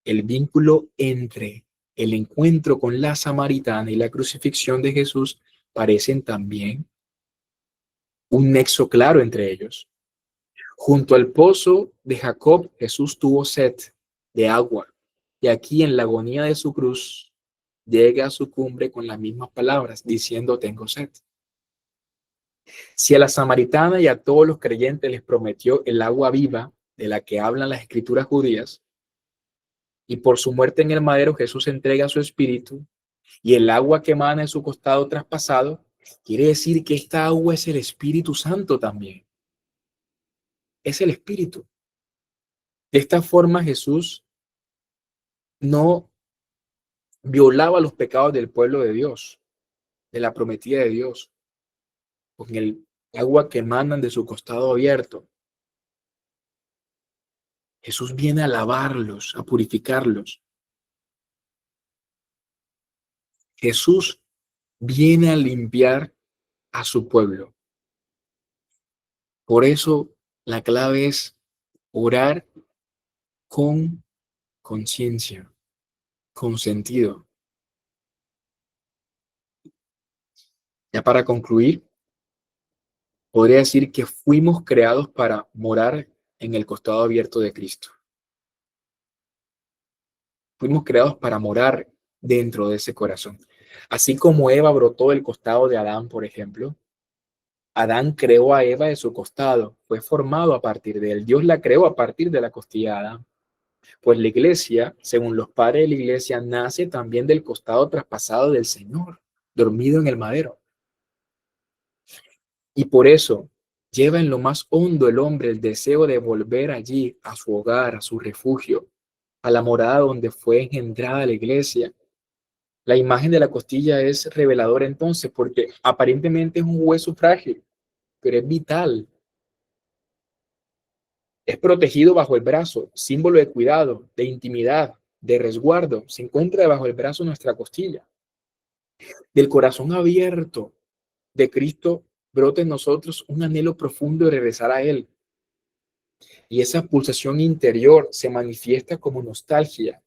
el vínculo entre el encuentro con la samaritana y la crucifixión de Jesús parecen también un nexo claro entre ellos. Junto al pozo de Jacob, Jesús tuvo sed de agua, y aquí en la agonía de su cruz llega a su cumbre con las mismas palabras, diciendo: tengo sed. Si a la samaritana y a todos los creyentes les prometió el agua viva de la que hablan las escrituras judías, y por su muerte en el madero Jesús entrega su espíritu, y el agua que emana en su costado traspasado, quiere decir que esta agua es el Espíritu Santo también. Es el Espíritu. De esta forma Jesús no violaba los pecados del pueblo de Dios, de la prometida de Dios, con el agua que emanan de su costado abierto. Jesús viene a lavarlos, a purificarlos. Jesús viene a limpiar a su pueblo. Por eso la clave es orar con conciencia, con sentido. Ya para concluir, podría decir que fuimos creados para morar en el costado abierto de Cristo. Fuimos creados para morar dentro de ese corazón. Así como Eva brotó del costado de Adán, por ejemplo, Adán creó a Eva de su costado, fue formado a partir de él. Dios la creó a partir de la costilla de Adán. Pues la iglesia, según los padres de la iglesia, nace también del costado traspasado del Señor, dormido en el madero. Y por eso lleva en lo más hondo el hombre el deseo de volver allí, a su hogar, a su refugio, a la morada donde fue engendrada la iglesia. La imagen de la costilla es reveladora entonces, porque aparentemente es un hueso frágil, pero es vital. Es protegido bajo el brazo, símbolo de cuidado, de intimidad, de resguardo. Se encuentra debajo del brazo nuestra costilla. Del corazón abierto de Cristo brota en nosotros un anhelo profundo de regresar a Él. Y esa pulsación interior se manifiesta como nostalgia.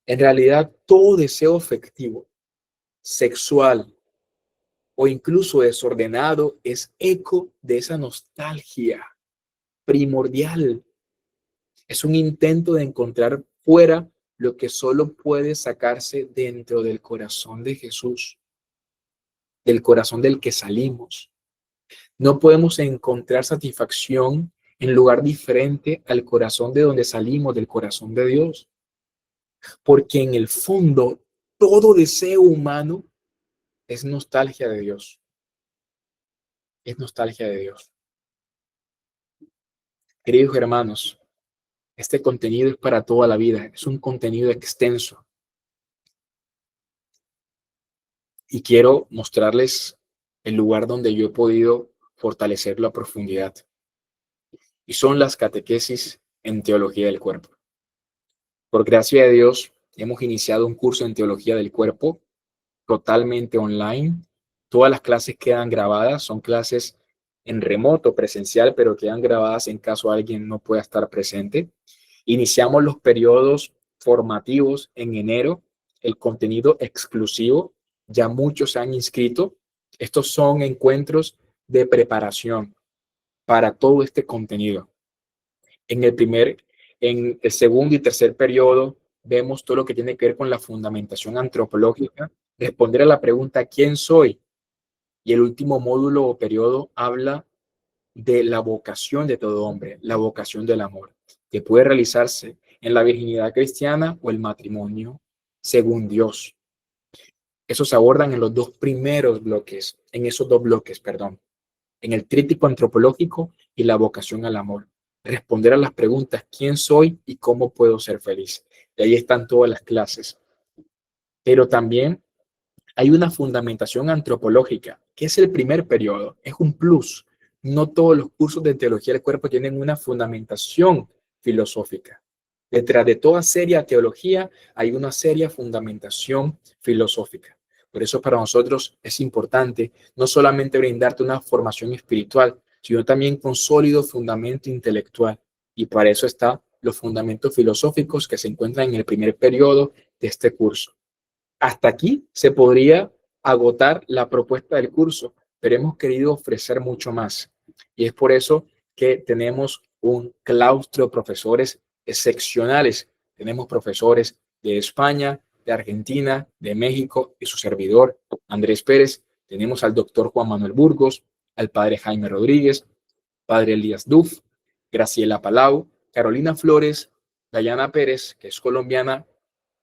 En realidad, todo deseo afectivo, sexual o incluso desordenado es eco de esa nostalgia primordial. Es un intento de encontrar fuera lo que solo puede sacarse dentro del corazón de Jesús, del corazón del que salimos. No podemos encontrar satisfacción en lugar diferente al corazón de donde salimos, del corazón de Dios. Porque en el fondo todo deseo humano es nostalgia de Dios. Es nostalgia de Dios. Queridos hermanos, este contenido es para toda la vida. Es un contenido extenso. Y quiero mostrarles el lugar donde yo he podido fortalecerlo a profundidad. Y son las catequesis en teología del cuerpo. Por gracia de Dios, hemos iniciado un curso en teología del cuerpo totalmente online. Todas las clases quedan grabadas, son clases en remoto, presencial, pero quedan grabadas en caso alguien no pueda estar presente. Iniciamos los periodos formativos en enero, el contenido exclusivo, ya muchos se han inscrito. Estos son encuentros de preparación para todo este contenido. En el segundo y tercer periodo vemos todo lo que tiene que ver con la fundamentación antropológica, responder a la pregunta ¿quién soy? Y el último módulo o periodo habla de la vocación de todo hombre, la vocación del amor, que puede realizarse en la virginidad cristiana o el matrimonio según Dios. Esos se abordan en los dos primeros bloques, en esos dos bloques, perdón, en el tríptico antropológico y la vocación al amor. Responder a las preguntas ¿quién soy y cómo puedo ser feliz? Y ahí están todas las clases. Pero también hay una fundamentación antropológica, que es el primer periodo, es un plus. No todos los cursos de teología del cuerpo tienen una fundamentación filosófica. Detrás de toda seria teología hay una seria fundamentación filosófica. Por eso para nosotros es importante no solamente brindarte una formación espiritual, sino también con sólido fundamento intelectual. Y para eso están los fundamentos filosóficos que se encuentran en el primer periodo de este curso. Hasta aquí se podría agotar la propuesta del curso, pero hemos querido ofrecer mucho más. Y es por eso que tenemos un claustro de profesores excepcionales. Tenemos profesores de España, de Argentina, de México y su servidor, Andrés Pérez. Tenemos al doctor Juan Manuel Burgos, al padre Jaime Rodríguez, padre Elías Duf, Graciela Palau, Carolina Flores, Dayana Pérez, que es colombiana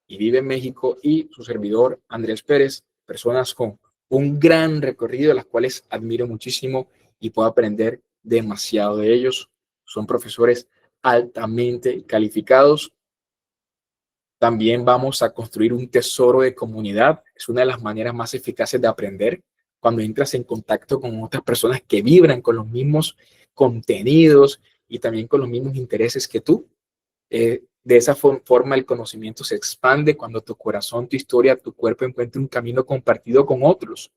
y vive en México, y su servidor Andrés Pérez, personas con un gran recorrido, de las cuales admiro muchísimo y puedo aprender demasiado de ellos. Son profesores altamente calificados. También vamos a construir un tesoro de comunidad. Es una de las maneras más eficaces de aprender cuando entras en contacto con otras personas que vibran con los mismos contenidos y también con los mismos intereses que tú. De esa forma el conocimiento se expande cuando tu corazón, tu historia, tu cuerpo encuentra un camino compartido con otros.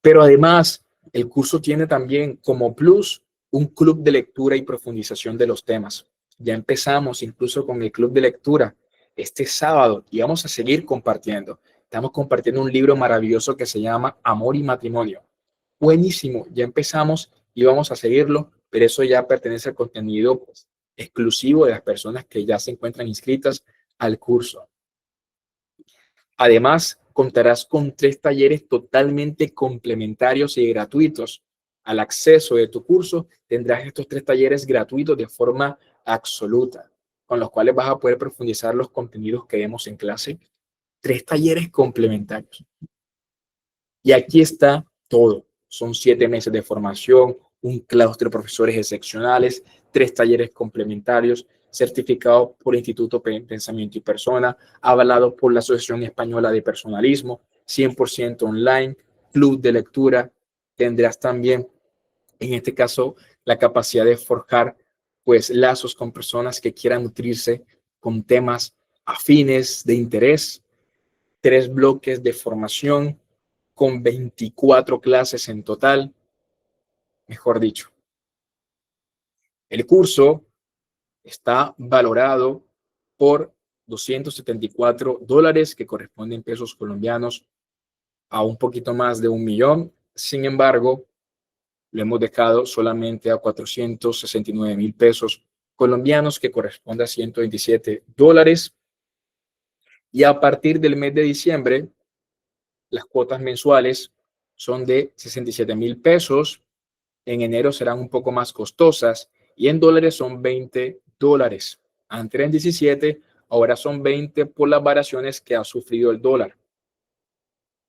Pero además, el curso tiene también como plus un club de lectura y profundización de los temas. Ya empezamos incluso con el club de lectura este sábado y vamos a seguir compartiendo. Estamos compartiendo un libro maravilloso que se llama Amor y Matrimonio. Buenísimo, ya empezamos y vamos a seguirlo, pero eso ya pertenece al contenido exclusivo de las personas que ya se encuentran inscritas al curso. Además, contarás con 3 talleres totalmente complementarios y gratuitos. Al acceso de tu curso tendrás estos 3 talleres gratuitos de forma absoluta, con los cuales vas a poder profundizar los contenidos que vemos en clase. 3 talleres complementarios. Y aquí está todo. Son 7 meses de formación, un claustro de profesores excepcionales, 3 talleres complementarios, certificado por el Instituto Pensamiento y Persona, avalado por la Asociación Española de Personalismo, 100% online, club de lectura. Tendrás también, en este caso, la capacidad de forjar pues lazos con personas que quieran nutrirse con temas afines de interés. 3 bloques de formación con 24 clases en total, mejor dicho. El curso está valorado por $274, que corresponden en pesos colombianos a un poquito más de 1 millón. Sin embargo, lo hemos dejado solamente a 469,000 pesos colombianos, que corresponde a $127. Y a partir del mes de diciembre, las cuotas mensuales son de 67,000 pesos. En enero serán un poco más costosas y en dólares son $20. Antes eran 17, ahora son 20 por las variaciones que ha sufrido el dólar.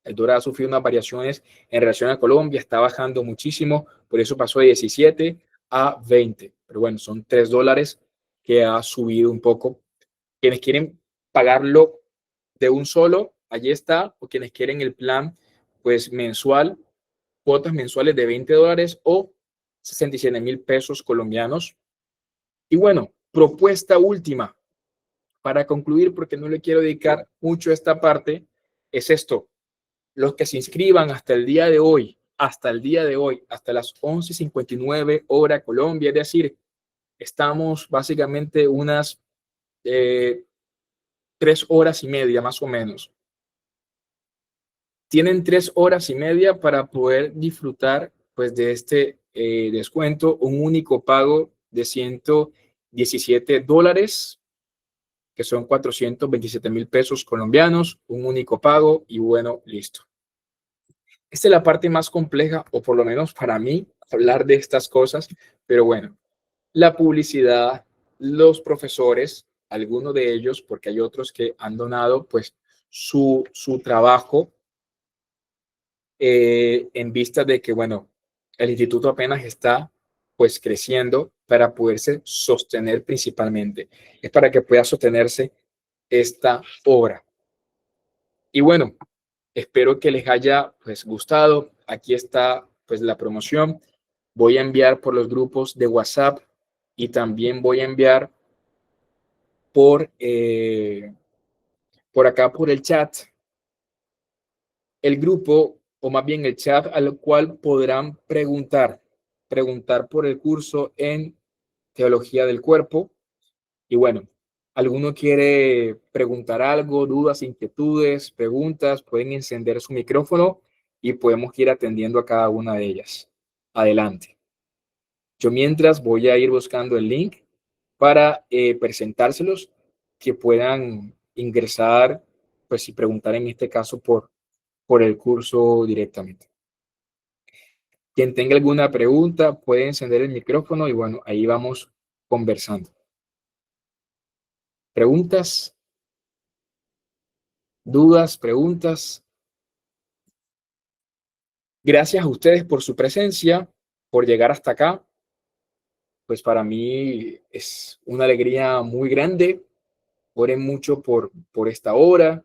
El dólar ha sufrido unas variaciones en relación a Colombia, está bajando muchísimo, por eso pasó de 17 a 20. Pero bueno, son $3 que ha subido un poco. Quienes quieren pagarlo de un solo, allí está, o quienes quieren el plan pues mensual, cuotas mensuales de $20 o 67,000 pesos colombianos. Y bueno, propuesta última para concluir, porque no le quiero dedicar mucho a esta parte, es esto. Los que se inscriban hasta el día de hoy, hasta las 11:59 hora Colombia, es decir, estamos básicamente unas 3 horas y media más o menos. Tienen 3 horas y media para poder disfrutar pues de este descuento, un único pago de $117, que son 427,000 pesos colombianos, un único pago y bueno, listo. Esta es la parte más compleja, o por lo menos para mí, hablar de estas cosas, pero bueno, la publicidad, los profesores, algunos de ellos, porque hay otros que han donado pues su trabajo en vista de que, bueno, el instituto apenas está pues creciendo para poderse sostener principalmente. Es para que pueda sostenerse esta obra. Y bueno, espero que les haya pues gustado. Aquí está pues la promoción. Voy a enviar por los grupos de WhatsApp y también voy a enviar por acá por el chat el grupo, o más bien el chat al cual podrán preguntar por el curso en Teología del Cuerpo. Y bueno, alguno quiere preguntar algo, dudas, inquietudes, preguntas, pueden encender su micrófono y podemos ir atendiendo a cada una de ellas. Adelante. Yo mientras voy a ir buscando el link para presentárselos, que puedan ingresar, pues y preguntar en este caso por el curso directamente. Quien tenga alguna pregunta puede encender el micrófono y bueno, ahí vamos conversando. ¿Preguntas? ¿Dudas? ¿Preguntas? Gracias a ustedes por su presencia, por llegar hasta acá. Pues para mí es una alegría muy grande. Oren mucho por esta hora,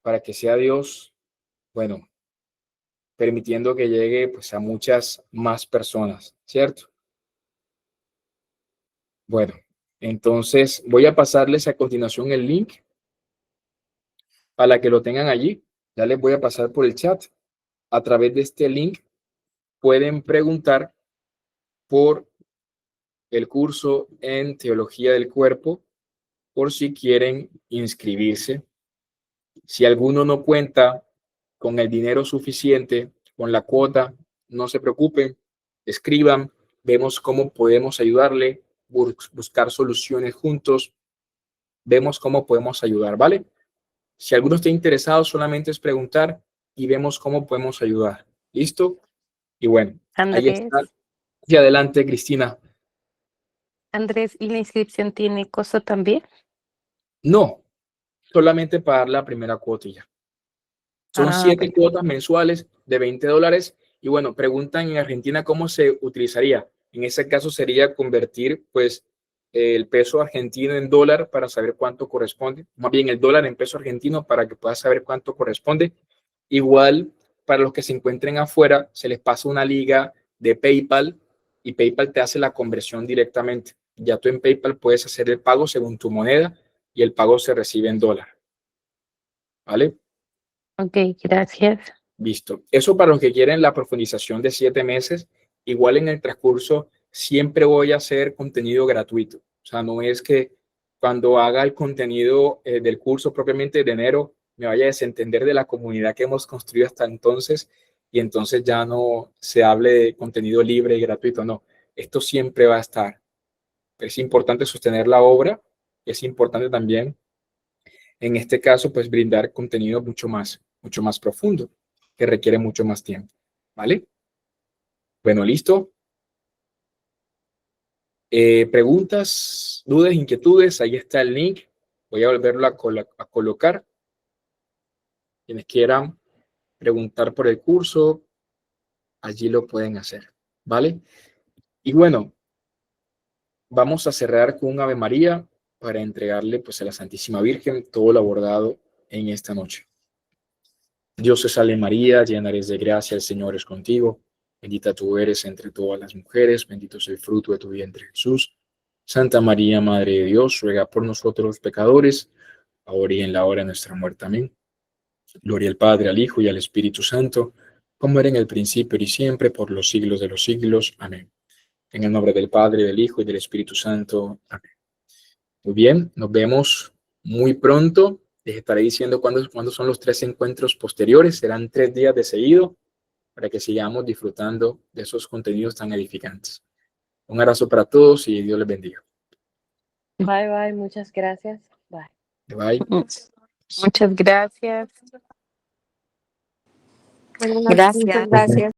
para que sea Dios, bueno, permitiendo que llegue pues a muchas más personas, ¿cierto? Bueno, entonces voy a pasarles a continuación el link para que lo tengan allí. Ya les voy a pasar por el chat. A través de este link pueden preguntar por el curso en Teología del Cuerpo, por si quieren inscribirse. Si alguno no cuenta con el dinero suficiente, con la cuota, no se preocupen, escriban, vemos cómo podemos ayudarle, buscar soluciones juntos, vemos cómo podemos ayudar, ¿vale? Si alguno está interesado, solamente es preguntar y vemos cómo podemos ayudar. ¿Listo? Y bueno, ahí Andrés, está. Y adelante, Cristina. Andrés, ¿y la inscripción tiene costo también? No, solamente pagar la primera cuota y ya. Son Ah, 7 bueno. cuotas mensuales de $20. Y bueno, preguntan en Argentina cómo se utilizaría. En ese caso sería convertir pues el peso argentino en dólar para saber cuánto corresponde. Más bien el dólar en peso argentino para que puedas saber cuánto corresponde. Igual para los que se encuentren afuera, se les pasa una liga de PayPal y PayPal te hace la conversión directamente. Ya tú en PayPal puedes hacer el pago según tu moneda y el pago se recibe en dólar. ¿Vale? Ok, gracias. Listo. Eso para los que quieren la profundización de 7 meses. Igual en el transcurso siempre voy a hacer contenido gratuito. O sea, no es que cuando haga el contenido del curso propiamente de enero me vaya a desentender de la comunidad que hemos construido hasta entonces y entonces ya no se hable de contenido libre y gratuito. No, esto siempre va a estar. Es importante sostener la obra. Es importante también, en este caso, pues brindar contenido mucho más profundo, que requiere mucho más tiempo. ¿Vale? Bueno, listo. Preguntas, dudas, inquietudes, ahí está el link. Voy a volverlo a colocar. Quienes quieran preguntar por el curso, allí lo pueden hacer, ¿vale? Y bueno, vamos a cerrar con un Ave María para entregarle pues a la Santísima Virgen todo lo abordado en esta noche. Dios te salve María, llena eres de gracia, el Señor es contigo. Bendita tú eres entre todas las mujeres, bendito es el fruto de tu vientre Jesús. Santa María, Madre de Dios, ruega por nosotros los pecadores, ahora y en la hora de nuestra muerte. Amén. Gloria al Padre, al Hijo y al Espíritu Santo, como era en el principio y siempre, por los siglos de los siglos. Amén. En el nombre del Padre, del Hijo y del Espíritu Santo. Amén. Muy bien, nos vemos muy pronto. Les estaré diciendo cuándo son los 3 encuentros posteriores. Serán 3 días de seguido para que sigamos disfrutando de esos contenidos tan edificantes. Un abrazo para todos y Dios les bendiga. Bye, bye. Muchas gracias. Bye. Bye. Muchas gracias. Gracias. Gracias.